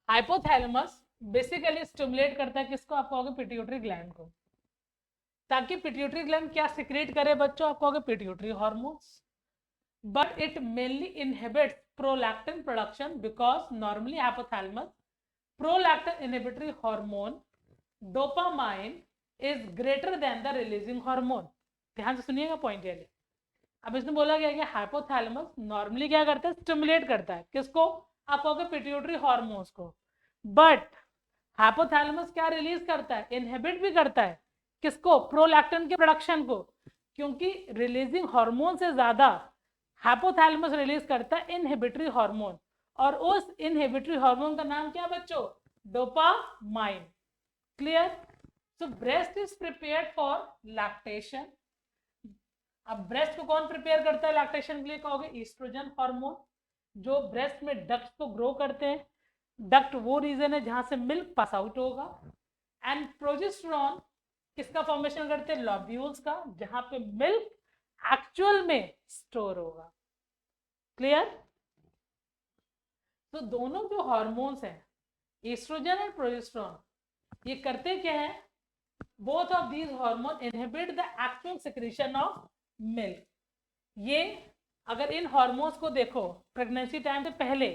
हाइपोथैलेमस बेसिकली स्टिमुलेट करता है किसको? आप कहोगे पिट्यूटरी ग्लैंड को, ताकि पिट्यूटरी ग्लैंड क्या सिक्रेट करे बच्चों? आप कहोगे pituitary hormones. But it mainly inhibits prolactin production because normally hypothalamus prolactin inhibitory hormone dopamine is greater than the releasing hormone. ध्यान से सुनिएगा पॉइंट ये। अब इसमें बोला गया कि हाइपोथैलेमस नॉर्मली क्या करता है, स्टिमुलेट करता है किसको, आप कहोगे पिट्यूटरी हार्मोन्स को, बट हाइपोथैलेमस क्या रिलीज करता है, इनहिबिट भी करता है किसको, प्रोलैक्टिन के प्रोडक्शन को, क्योंकि रिलीजिंग हार्मोन से ज्यादा हाइपोथैलेमस रिलीज करता है इनहिबिटरी हार्मोन, और उस इनहिबिटरी हार्मोन का नाम क्या बच्चों, dopamine. Clear. So breast is prepared for lactation. अब ब्रेस्ट को कौन प्रिपेयर करता है लैक्टेशन के लिए, कहोगे ईस्ट्रोजन हार्मोन, जो ब्रेस्ट में डक्ट को ग्रो करते हैं। डक्ट वो रीजन है जहां से मिल्क पास आउट होगा। एंड प्रोजेस्टेरॉन किसका फॉर्मेशन करते हैं, लॉब्यूल्स का, जहां पे मिल्क एक्चुअल में स्टोर होगा। क्लियर। तो दोनों जो हार्मोन्स हैं, एस्ट्रोजन और प्रोजेस्टेरॉन, ये करते क्या है, both of these hormone inhibit the actual secretion of milk. ये अगर इन हार्मोन्स को देखो प्रेगनेंसी टाइम से पहले,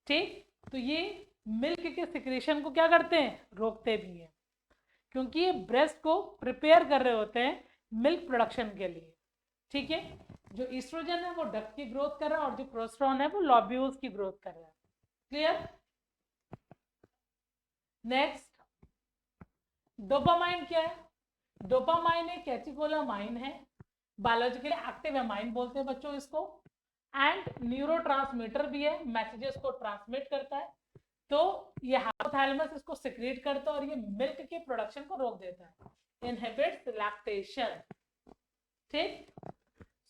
ठीक, तो ये मिल्क के सिक्रीशन को क्या करते हैं, रोकते भी हैं, क्योंकि ये ब्रेस्ट को प्रिपेयर कर रहे होते हैं मिल्क प्रोडक्शन के लिए। ठीक है, जो ईस्ट्रोजन है वो डक्ट की ग्रोथ कर रहा है और जो प्रोजेस्टेरॉन है वो लॉब्यूल्स की ग्रोथ कर रहा है। क्लियर। नेक्स्ट, डोपामाइन क्या है, डोपामाइन एक कैटेकोलामाइन है, बायोलॉजिकली एक्टिव अमाइन बोलते हैं बच्चों इसको, एंड न्यूरोट्रांसमीटर भी है, मैसेजेस को ट्रांसमिट करता है। तो ये हाइपोथैलेमस इसको सिक्रीट करता है और ये मिल्क के प्रोडक्शन को रोक देता है, इनहिबिट्स लैक्टेशन। ठीक।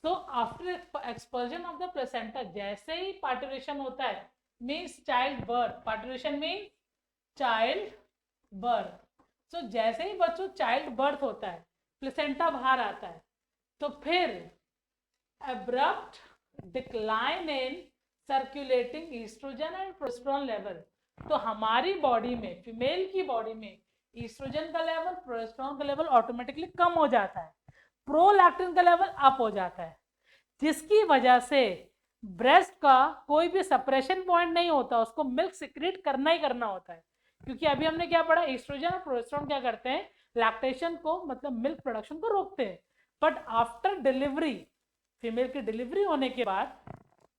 So after expulsion of the placenta, जैसे ही पार्टुरेशन होता है, means child birth, parturition means child birth. So जैसे ही बच्चों चाइल्ड बर्थ होता है, प्लेसेंटा बाहर आता है, तो फिर abrupt decline in circulating oestrogen and progesterone level. तो हमारी बॉडी में, फीमेल की बॉडी में, ईस्ट्रोजन का लेवल, प्रोजेस्टेरॉन का लेवल ऑटोमेटिकली कम हो जाता है, प्रोलैक्टिन का लेवल अप हो जाता है, जिसकी वजह से ब्रेस्ट का कोई भी सप्रेशन पॉइंट नहीं होता, उसको मिल्क सिक्रीट करना ही करना होता है। क्योंकि अभी हमने क्या पढ़ा, ईस्ट्रोजन और प्रोजेस्टेरॉन क्या करते हैं, लैक्टेशन को, मतलब मिल्क प्रोडक्शन को रोकते हैं। बट आफ्टर डिलीवरी, फीमेल की डिलीवरी होने के बाद,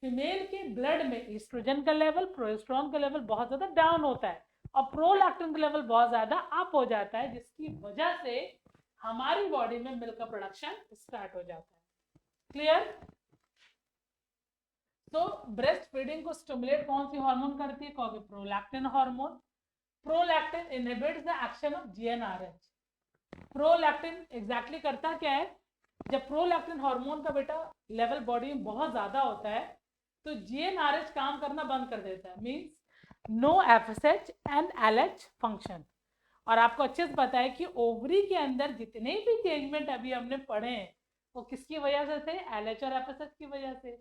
फीमेल के ब्लड में ईस्ट्रोजन का लेवल, प्रोजेस्टेरॉन का लेवल बहुत ज्यादा डाउन होता है और प्रोलैक्टिन का लेवल बहुत ज्यादा अप हो जाता है, जिसकी वजह से हमारी बॉडी में मिल्क का प्रोडक्शन स्टार्ट हो जाता है। क्लियर। तो ब्रेस्ट फीडिंग को स्टिमुलेट कौन सी हार्मोन करती है, कहोगे prolactin hormone. Prolactin inhibits the action of GnRH. Prolactin exactly करता क्या है, जब प्रोलैक्टिन हार्मोन का बेटा लेवल बॉडी में बहुत ज्यादा होता है, तो जीएनआरएच काम करना बंद कर देता है, means no FSH and LH function. और आपको अच्छे से पता है कि ओवरी के अंदर जितने भी चेंजमेंट अभी हमने पढ़े हैं, वो किसकी वजह से थे, एलएच और एफएसएच की वजह से।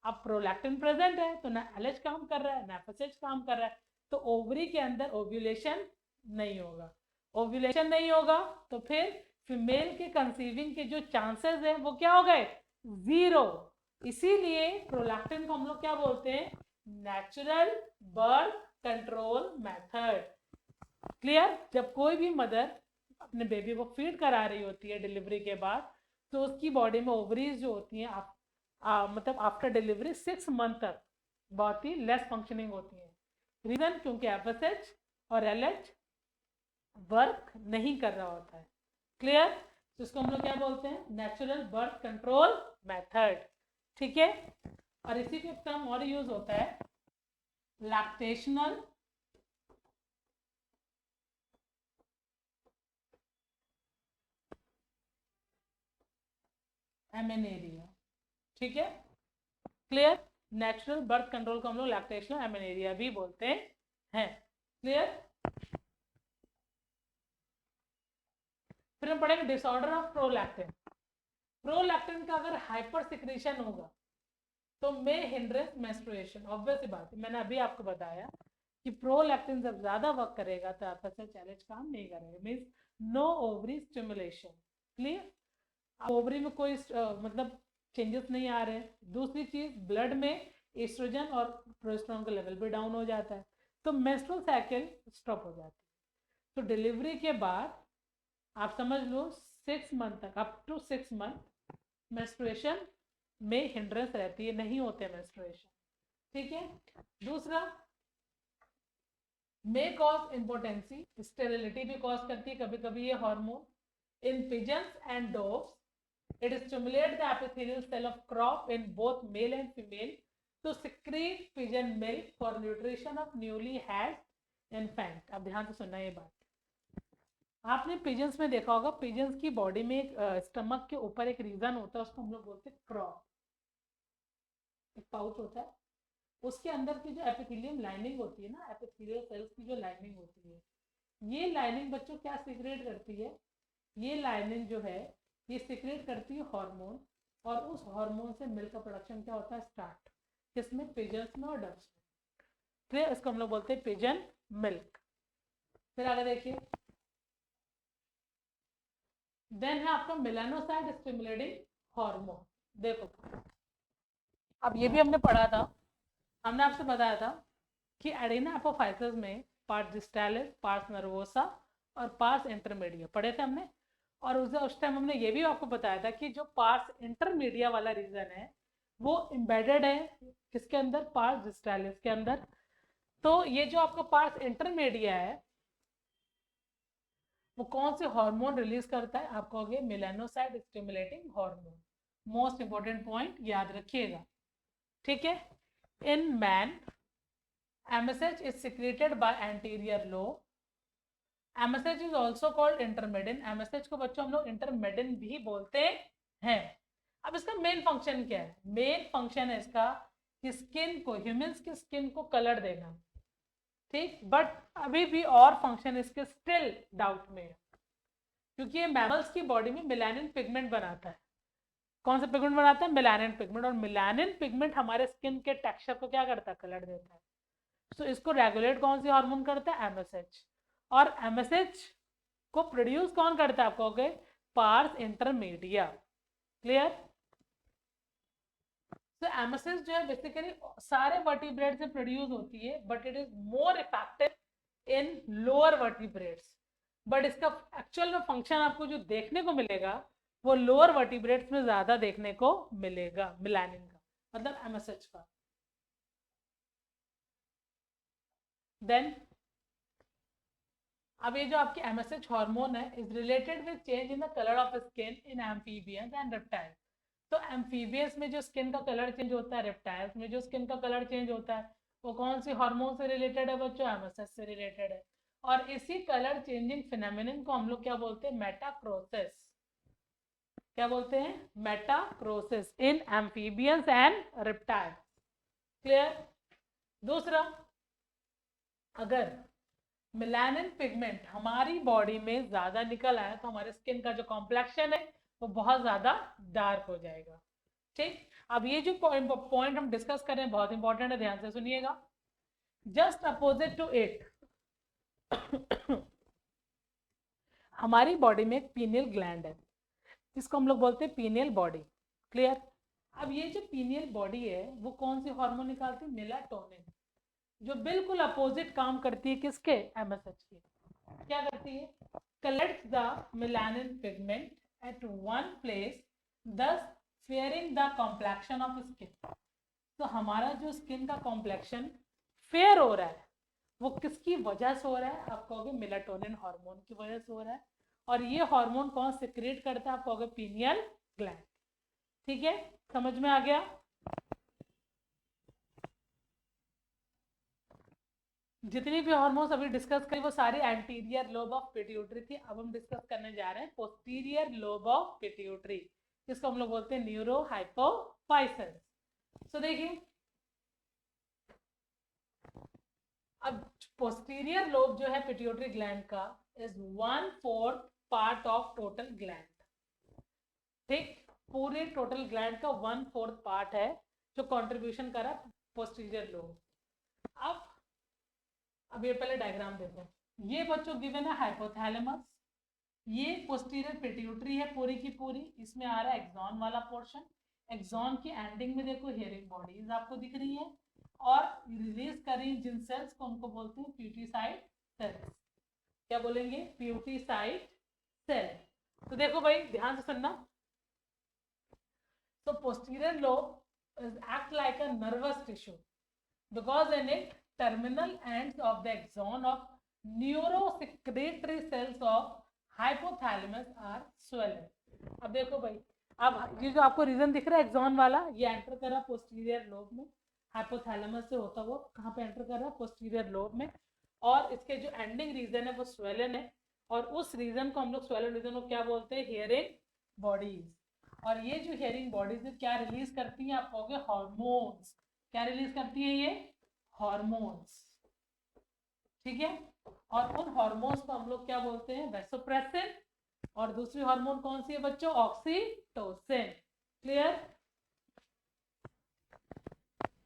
अब प्रोलैक्टिन प्रेजेंट है तो ना एलएच काम कर रहा है ना एफएसएच काम कर रहा है, तो ओवरी के अंदर ओव्यूलेशन नहीं होगा। ओव्यूलेशन नहीं होगा तो फिर फीमेल के कंसीविंग के जो चांसेस हैं वो क्या हो गए, जीरो। इसीलिए प्रोलैक्टिन को हम लोग क्या बोलते हैं, natural birth control method. Clear. जब कोई भी मदर अपने बेबी को फीड करा रही होती है डिलीवरी के बाद, तो उसकी बॉडी में ओवरीज जो होती हैं मतलब आफ्टर डिलीवरी 6 मंथ तक बहुत ही लेस फंक्शनिंग होती है। रीजन, क्योंकि एफएसएच और एलएच वर्क नहीं कर रहा होता है। क्लियर। तो इसको हम लोग क्या बोलते हैं, नेचुरल बर्थ कंट्रोल मेथड। ठीक है। और इसी का टर्म और यूज होता है, लैक्टेशनल एमेनेरिया। ठीक है। क्लियर। नेचुरल बर्थ कंट्रोल को हम लोग लैक्टेशनल एमेनेरिया भी बोलते हैं। क्लियर। फिर हम पढ़ेंगे डिसऑर्डर ऑफ प्रोलैक्टिन। प्रोलैक्टिन का अगर हाइपर सिक्रीशन होगा तो मे हिंड्रेंस मेंस्ट्रुएशन। ऑब्वियस सी बात है, मैंने अभी आपको बताया कि प्रोलैक्टिन जब ज्यादा वर्क करेगा तो एफएसएच एलएच काम नहीं करेगा, means no ovary stimulation. Clear. Ovary में कोई मतलब चेंजेस नहीं आ रहे हैं। दूसरी चीज, ब्लड में एस्ट्रोजन और प्रोजेस्टेरॉन का लेवल भी डाउन हो जाता है, तो मेंस्ट्रुअल साइकिल स्टॉप हो जाती है। तो डिलीवरी के बाद आप समझ लो 6 मंथ तक, अप टू 6 मंथ मेंस्ट्रुएशन में हिंड्रेंस रहती है, नहीं होते मेंस्ट्रुएशन, ठीक है। दूसरा, मे कॉज इम्पोर्टेंसी, स्टेरिलिटी भी कॉज करती है कभी कभी ये hormone. In pigeons and dogs it stimulate the epithelial cell of crop in both male and female to secrete pigeon milk for nutrition of newly hatched infant. अब ध्यान से सुनना ये बात, आपने पिजन्स में देखा होगा, पिजन्स की बॉडी में एक स्टमक के ऊपर एक रीजन होता है, उसको हम लोग बोलते हैं क्रॉप, एक पाउच होता है, उसके अंदर की जो एपिथेलियम लाइनिंग होती है ना, एपिथेलियल सेल्स की जो लाइनिंग होती है, ये लाइनिंग बच्चों क्या सीक्रेट करती है, ये लाइनिंग जो है ये सीक्रेट करती है हार्मोन, और उस हार्मोन से मिल्क का प्रोडक्शन क्या होता है, स्टार्ट, किसमें, पिजन्स में और डक्स में, फिर इसको हम लोग बोलते हैं पिजन मिल्क। फिर आगे देखिए, देन है आपका मेलानोसाइट स्टिमुलेटिंग हार्मोन। देखो अब ये भी हमने पढ़ा था, हमने आपसे बताया था कि एडेना एपोफाइसिस में पार्स डिस्टालिस, पार्स नर्वोसा और पार्स इंटरमीडिया पढ़े थे हमने। और उस टाइम हमने ये भी आपको बताया था कि जो पार्स इंटरमीडिया वाला रीजन है वो एम्बेडेड है किसके अंदर, पार्स डिस्टालिस के अंदर। तो ये जो आपका पार्स इंटरमीडिया है वो कौन से हार्मोन रिलीज करता है, आप कहोगे melanocyte stimulating hormone. Most important point याद रखिएगा, ठीक है। In man MSH is secreted by anterior lobe. MSH is also called intermedin. MSH को बच्चों हम लोग इंटरमेडिन भी बोलते हैं। अब इसका मेन फंक्शन क्या है, मेन फंक्शन है इसका कि स्किन को, ह्यूमंस की स्किन को कलर देना, ठीक। बट अभी भी और फंक्शन इसके स्टिल डाउट में है, क्योंकि ये मैमल्स की बॉडी में मेलानिन पिगमेंट बनाता है। कौन सा पिगमेंट बनाता है, मेलानिन पिगमेंट, और मेलानिन पिगमेंट हमारे स्किन के टेक्सचर को क्या करता है, कलर देता है। तो इसको रेगुलेट कौन सी हार्मोन करता है, MSH। और MSH को प्रोड्यूस कौन करता है, आप कहोगे पार्स इंटरमीडिया। क्लियर। तो MSH जो है बेसिकली सारे वर्टिब्रेट से प्रोड्यूस होती है, but it is more effective in lower vertebrates. But इसका एक्चुअल में फंक्शन आपको जो देखने को मिलेगा वो लोअर वर्टिब्रेट्स में ज्यादा देखने को मिलेगा, मेलानिन का मतलब MSH का। देन अब ये जो आपकी MSH हार्मोन है is related with change in the colour of skin in amphibians and reptiles. तो एम्फीबियंस में जो स्किन का कलर चेंज होता है, रेप्टाइल्स में जो स्किन का कलर चेंज होता है, वो कौन सी हार्मोन से रिलेटेड है बच्चों, MSH से रिलेटेड है। और इसी कलर चेंजिंग फिनोमिनन को हम लोग क्या बोलते हैं, मेटाक्रोसिस। क्या बोलते हैं, मेटाक्रोसिस in amphibians and reptiles. Clear. दूसरा, अगर मेलानिन पिगमेंट हमारी बॉडी में ज्यादा निकल आया तो हमारे स्किन का जो कॉम्प्लेक्शन है वो बहुत ज्यादा डार्क हो जाएगा, ठीक। अब ये जो पॉइंट हम डिस्कस कर रहे हैं बहुत इंपॉर्टेंट है, ध्यान से सुनिएगा। जस्ट अपोजिट टू इट हमारी बॉडी में एक पीनियल ग्लैंड है जिसको हम लोग बोलते हैं पीनियल बॉडी। क्लियर। अब ये जो पीनियल बॉडी है वो कौन सी हार्मोन निकालती है, मेलाटोनिन, जो बिल्कुल अपोजिट काम करती है किसके, MSH के। क्या करती है, collects the melanin pigment at one place, thus fairing the complexion of skin. तो हमारा जो स्किन का कॉम्प्लेक्शन फेयर हो रहा है वो किसकी वजह से हो रहा है, आप कहोगे मेलाटोनिन हार्मोन की वजह से हो रहा है। और ये हार्मोन कौन सिक्रेट करता है, आप कहोगे पीनियल ग्लैंड। ठीक है, समझ में आ गया। जितनी भी हार्मोन्स अभी डिस्कस करी वो सारी एंटीरियर लोब ऑफ पिट्यूटरी थी। अब हम डिस्कस करने जा रहे हैं पोस्टीरियर लोब ऑफ पिट्यूटरी, जिसको हम लोग बोलते हैं न्यूरो हाइपोफाइसिस। सो देखिए, अब पोस्टीरियर लोब जो है पिट्यूटरी ग्लैंड का is 1/4 part of total gland. ठीक, पूरे टोटल ग्लैंड का 1/4 पार्ट है जो कंट्रीब्यूशन करा पोस्टीरियर लोब। अब ये पहले डायग्राम देखो, ये बच्चों गिवन है हाइपोथैलेमस, ये पोस्टीरियर पिट्यूटरी है पूरी की पूरी, इसमें आ रहा है एक्सॉन वाला पोर्शन। एक्सॉन की एंडिंग में देखो हेयरिंग बॉडीज आपको दिख रही है और रिलीज कर रही जिन सेल्स को उनको बोलते हैं प्यूटिसाइड सेल्स। क्या बोलेंगे, प्यूटिसाइड सेल। तो देखो भाई ध्यान से सुनना, So posterior lobe is act like a nervous tissue because in it terminal ends of the axon of neurosecretory cells of hypothalamus are swollen. अब देखो भाई, अब ये जो आपको रीजन दिख रहा है एक्सॉन वाला, ये एंटर कर रहा पोस्टीरियर लोब में, हाइपोथैलेमस से होता वो कहाँ पे एंटर कर रहा है, पोस्टीरियर लोब में, और इसके जो एंडिंग रीजन है वो स्वेलन है, और उस रीजन को हम लोग स्वेलन रीजन को क्या बोलते हैं, हियरिंग बॉडीज। और ये जो हियरिंग बॉडीज क्या रिलीज करती हैं, आप कहोगे हार्मोन्स। क्या रिलीज करती है ये, हार्मोन्स, ठीक है। और उन हार्मोन्स को हम लोग क्या बोलते हैं, वैसोप्रेसिन। और दूसरी हार्मोन कौन सी है बच्चों, ऑक्सीटोसिन। क्लियर।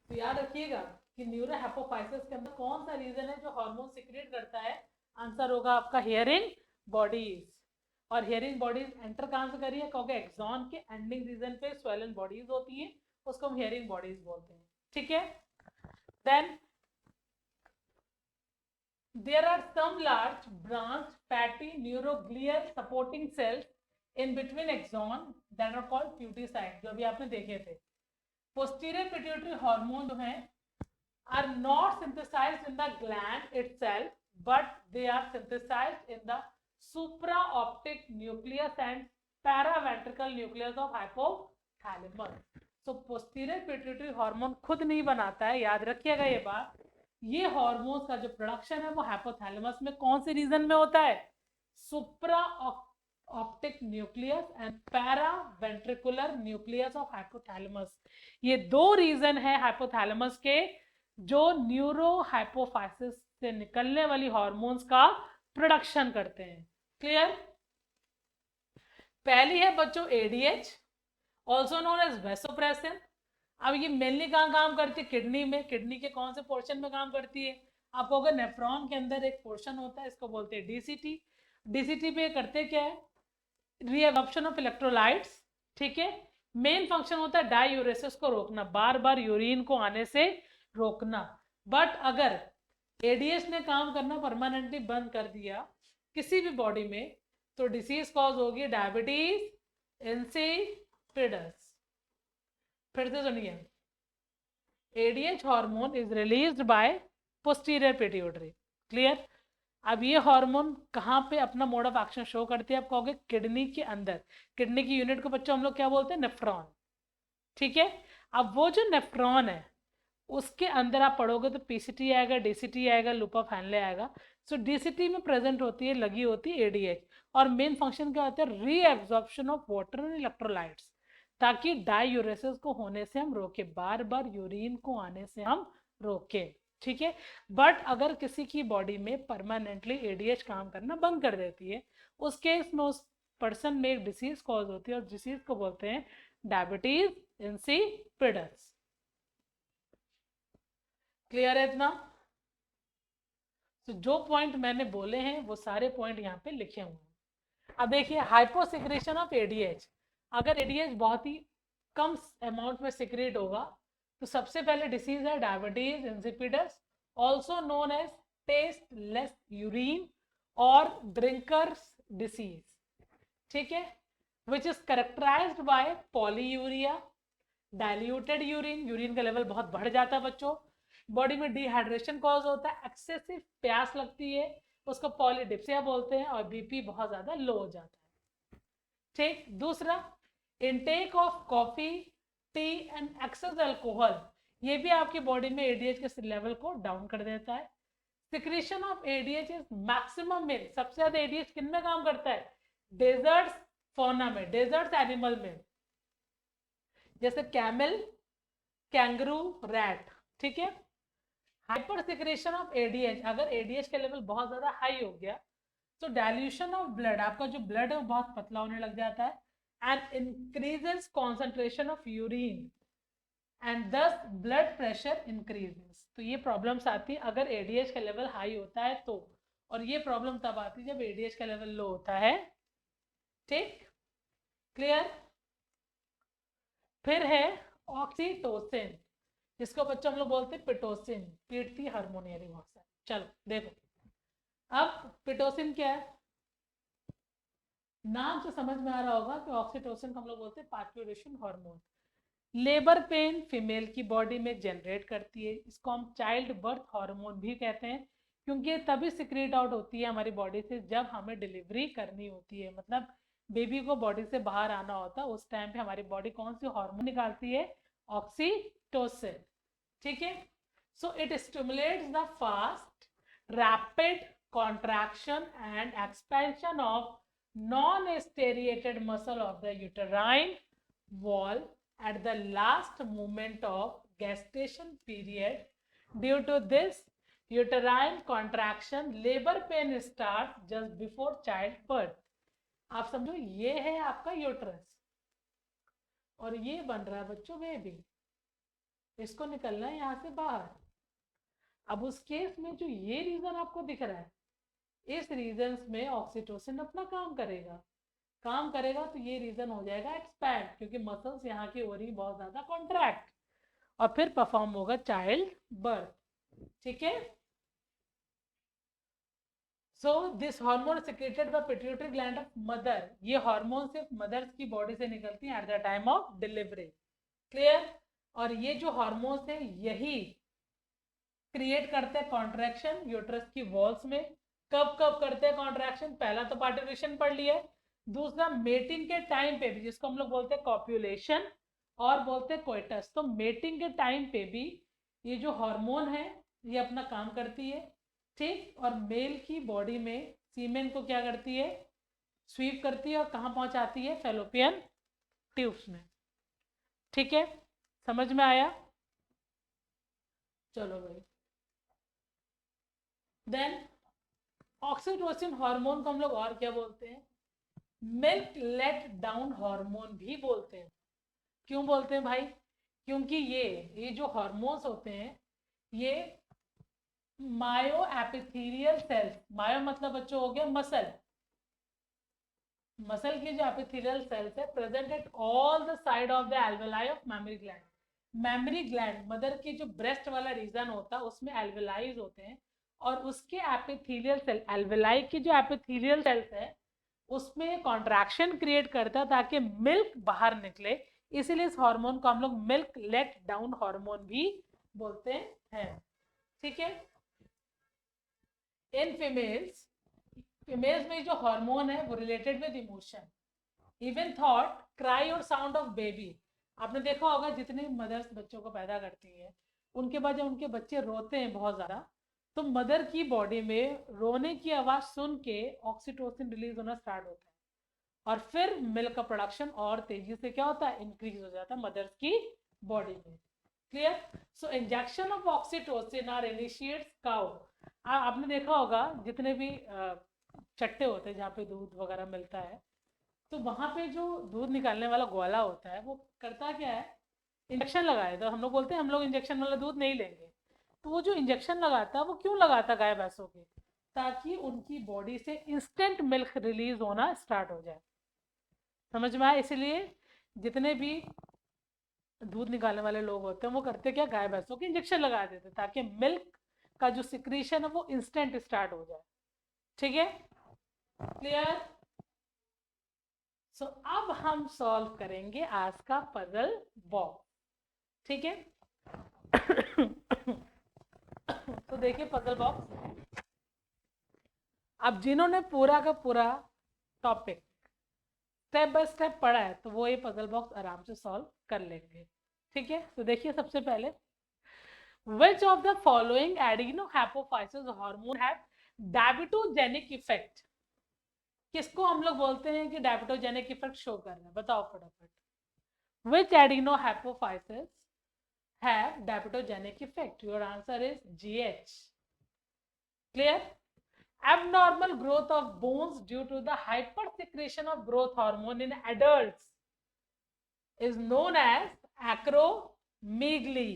तो याद रखिएगा कि न्यूरो हाइपोफाइसिस के अंदर कौन सा रीजन है जो हार्मोन सिक्रेट करता है, आंसर होगा आपका हियरिंग बॉडीज। और हियरिंग बॉडीज एंटर कहां से करिए, क्योंकि एक्सॉन के एंडिंग रीजन पे स्वेलन बॉडीज होती हैं, उसको हम हियरिंग बॉडीज बोलते हैं, ठीक है। Then there are some large branched fatty neuroglial supporting cells in between axon that are called pituitary, जो अभी आपने देखे थे। posterior pituitary hormone जो हैं are not synthesized in the gland itself but they are synthesized in the supraoptic nucleus and paraventricular nucleus of hypothalamus. So posterior pituitary hormone खुद नहीं बनाता है, याद रखिएगा ये बात। ये हार्मोन्स का जो प्रोडक्शन है वो हाइपोथैलेमस में कौन से रीजन में होता है, सुप्रा optic nucleus and para ventricular nucleus of hypothalamus. ये दो रीजन है हाइपोथैलेमस के जो न्यूरो हाइपोफाइसिस से निकलने वाली हार्मोन्स का प्रोडक्शन करते हैं। क्लियर। पहली है बच्चों ADH, also known as vasopressin. अब ये मेनली कहाँ काम करती है, किडनी में। किडनी के कौन से पोर्शन में काम करती है, आप कहोगे नेफ्रॉन के अंदर एक पोर्शन होता है, इसको बोलते हैं डीसीटी। डीसीटी पे करते क्या है, रीअब्जॉर्प्शन ऑफ इलेक्ट्रोलाइट्स, ठीक है। मेन फंक्शन होता है डायूरेसिस को रोकना, बार बार यूरिन को आने से रोकना। बट अगर एडीएच ने काम करना परमानेंटली बंद कर दिया किसी भी बॉडी में, तो डिसीज कॉज होगी डायबिटीज इंसिपिडस। फिर से सुनिए, ADH hormone is released by posterior pituitary. Clear. अब ये हार्मोन कहाँ पे अपना मोड ऑफ एक्शन शो करती है, आप कहोगे किडनी के अंदर। किडनी की यूनिट को बच्चों हम लोग क्या बोलते हैं, नेफ्रॉन, ठीक है। अब वो जो नेफ्रॉन है उसके अंदर आप पढ़ोगे तो पीसीटी आएगा, डीसीटी आएगा, लूपा फैनले आएगा। सो डीसीटी में प्रेजेंट होती है, लगी होती है एडीएच, और मेन फंक्शन क्या होता है, reabsorption of water and electrolytes, ताकि डायूरेसिस को होने से हम रोके, बार बार यूरिन को आने से हम रोके, ठीक है। बट अगर किसी की बॉडी में परमानेंटली एडीएच काम करना बंद कर देती है, उस केस में उस पर्सन में एक डिसीज कॉज होती है, और डिसीज को बोलते हैं डायबिटीज इंसिपिडस। क्लियर है इतना। तो जो पॉइंट मैंने बोले हैं वो सारे पॉइंट यहाँ पे लिखे हुए हैं। अब देखिए हाइपोसिक्रेशन ऑफ एडीएच, अगर एडीएच बहुत ही कम अमाउंट में सिक्रेट होगा तो सबसे पहले डिसीज है diabetes insipidus, also known as tasteless urine और ड्रिंकर्स डिसीज, ठीक है, which is characterized by polyuria, diluted urine, urine का लेवल बहुत बढ़ जाता है बच्चों, बॉडी में डिहाइड्रेशन कॉज होता है, एक्सेसिव प्यास लगती है, उसको पॉलीडिप्सिया बोलते हैं, और बीपी बहुत ज्यादा लो हो जाता है, ठीक। दूसरा, intake of coffee, tea and excess alcohol, ये भी आपकी बॉडी में एडीएच के लेवल को डाउन कर देता है। Secretion of ADH is maximum में, सबसे ज्यादा एडीएच किन में काम करता है, डेजर्ट्स फौना में, डेजर्ट्स एनिमल में, जैसे कैमल, कैंगरू, रैट, ठीक है। हाइपर सिक्रेशन ऑफ एडीएच, अगर एडीएच का लेवल बहुत ज्यादा हाई हो गया तो डाइल्यूशन ऑफ ब्लड, आपका जो ब्लड है वो बहुत पतला होने लग जाता है, and increases concentration of urine and दस ब्लड प्रेशर इंक्रीजेस। तो ये प्रॉब्लम्स आती है अगर एडीएच का लेवल हाई होता है तो, और ये प्रॉब्लम तब आती है जब एडीएच का लेवल लो होता है, ठीक। क्लियर। फिर है ऑक्सीटोसिन, जिसको बच्चों हम लोग बोलते हैं पिटोसिन, पीटती हार्मोनियरी बहुत सारी। चलो देखो, अब पिटोसिन क्या है, नाम से समझ में आ रहा होगा कि ऑक्सीटोसिन को हम लोग बोलते हैं parturition hormone. Labour pain female की बॉडी में जनरेट करती है, इसको हम चाइल्ड बर्थ हार्मोन भी कहते हैं, क्योंकि ये तभी सिक्रेट आउट होती है हमारी बॉडी से जब हमें डिलीवरी करनी होती है, मतलब बेबी को बॉडी से बाहर आना होता है, उस टाइम पे हमारी बॉडी कौन सी हार्मोन निकालती है, ऑक्सीटोसिन। ठीक है, so it stimulates the fast rapid contraction and expansion of non striated muscle of the uterine wall at the last moment of gestation period. Due to this uterine contraction, labor pain starts just before childbirth. आप समझो ये है आपका यूट्रस और ये बन रहा है बच्चों बेबी, इसको निकलना है यहाँ से बाहर। अब उस केस में जो ये रीजन आपको दिख रहा है, इस रीजन में ऑक्सीटोसिन अपना काम करेगा, तो ये रीजन हो जाएगा एक्सपैंड, क्योंकि मसल्स यहाँ की हो रही बहुत ज्यादा कॉन्ट्रैक्ट, और फिर परफॉर्म होगा चाइल्ड बर्थ। ठीक है, so this hormone secreted by pituitary gland of mother, ये हार्मोन सिर्फ मदर्स की बॉडी से निकलती है at the time of delivery. Clear, और ये जो हार्मोन्स है यही क्रिएट करते हैं कॉन्ट्रैक्शन यूट्रस की वॉल्स में। कब कब करते हैं कॉन्ट्रैक्शन, पहला तो पार्टिकुलेशन पढ़ लिया है, दूसरा मेटिंग के टाइम पे भी, जिसको हम लोग बोलते हैं कॉप्यूलेशन और बोलते हैं कोइटस। तो मेटिंग के टाइम पे भी ये जो हार्मोन है ये अपना काम करती है। ठीक, और मेल की बॉडी में सीमेन को क्या करती है, स्वीप करती है और कहाँ पहुंचाती है, फैलोपियन ट्यूब्स में। ठीक है, समझ में आया? चलो भाई, देन ऑक्सीटोसिन हार्मोन को हम लोग और क्या बोलते हैं, मिल्क लेट डाउन हार्मोन भी बोलते हैं। क्यों बोलते हैं भाई, क्योंकि ये जो हार्मोन्स होते हैं ये मायो एपिथेलियल सेल्स, मायो मतलब बच्चों हो गया मसल, मसल की जो एपिथेलियल सेल्स है present at all the side of the alveoli of memory gland. Memory gland mother की जो ब्रेस्ट वाला रीजन होता है उसमें एल्वेलाइज होते हैं, और उसके एपिथेलियल सेल, एल्वेलाई की जो एपिथेलियल सेल्स है उसमें कॉन्ट्रैक्शन क्रिएट करता है ताकि मिल्क बाहर निकले, इसीलिए इस हार्मोन को हम लोग मिल्क लेट डाउन हार्मोन भी बोलते हैं। ठीक है, इन फीमेल्स में जो हार्मोन है वो related with emotion, even thought, cry और साउंड ऑफ बेबी। आपने देखा होगा जितने मदर्स बच्चों को पैदा करती हैं उनके बाद जब उनके बच्चे रोते हैं बहुत ज़्यादा, तो मदर की बॉडी में रोने की आवाज़ सुन के ऑक्सीटोसिन रिलीज होना स्टार्ट होता है, और फिर मिल्क का प्रोडक्शन और तेजी से क्या होता है, इंक्रीज हो जाता है मदर्स की बॉडी में। Clear, so injection of oxytocin are initiates cow. आपने देखा होगा जितने भी चट्टे होते हैं जहाँ पे दूध वगैरह मिलता है, तो वहाँ पे जो दूध निकालने वाला ग्वाला होता है वो करता क्या है, इंजेक्शन लगाए, तो हम लोग बोलते हैं हम लोग इंजेक्शन वाला दूध नहीं लेंगे। तो वो जो इंजेक्शन लगाता है वो क्यों लगाता गाय भैंसों के, ताकि उनकी बॉडी से इंस्टेंट मिल्क रिलीज होना स्टार्ट हो जाए। समझ में आया? इसलिए जितने भी दूध निकालने वाले लोग होते हैं वो करते क्या, गाय भैंसों के इंजेक्शन लगा देते ताकि मिल्क का जो सिक्रीशन है वो इंस्टेंट स्टार्ट हो जाए। ठीक है, क्लियर? सो अब हम सॉल्व करेंगे आज का पजल बॉक्स। ठीक है, तो देखिए पजल बॉक्स, अब जिन्होंने पूरा का पूरा टॉपिक स्टेप बाय स्टेप पढ़ा है तो वो ये पजल बॉक्स आराम से सॉल्व कर लेंगे। ठीक है, तो देखिए सबसे पहले, which of the following adenohypophysis hormone have diabetogenic effect? किसको हम लोग बोलते हैं कि डायबिटोजेनिक इफेक्ट शो कर रहा है, बताओ फटाफट। Which adenohypophysis have diabetogenic effect? Your answer is GH. Clear? Abnormal growth of bones due to the hypersecretion of growth hormone in adults is known as acromegaly.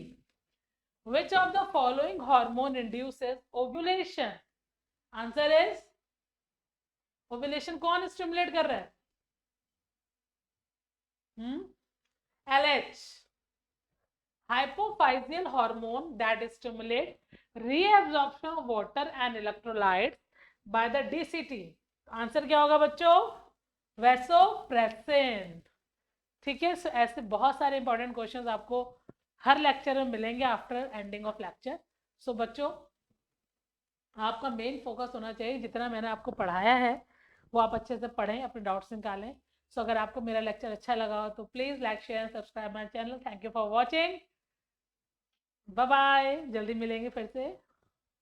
Which of the following hormone induces ovulation? Answer is, ovulation कौन स्टिमुलेट कर रहा है? LH, hypophyseal hormone that stimulate reabsorption of water and electrolytes by the DCT. Answer क्या होगा बच्चों? वैसोप्रेसिन। ठीक है। सो ऐसे बहुत सारे इंपॉर्टेंट क्वेश्चंस आपको हर लेक्चर में मिलेंगे आफ्टर एंडिंग ऑफ लेक्चर। सो बच्चों, आपका मेन फोकस होना चाहिए जितना मैंने आपको पढ़ाया है वो आप अच्छे से पढ़ें, अपने डाउट्स निकालें। सो अगर आपको मेरा लेक्चर अच्छा लगा हो तो please like share subscribe my channel. Thank you for watching. Bye bye, जल्दी मिलेंगे फिर से।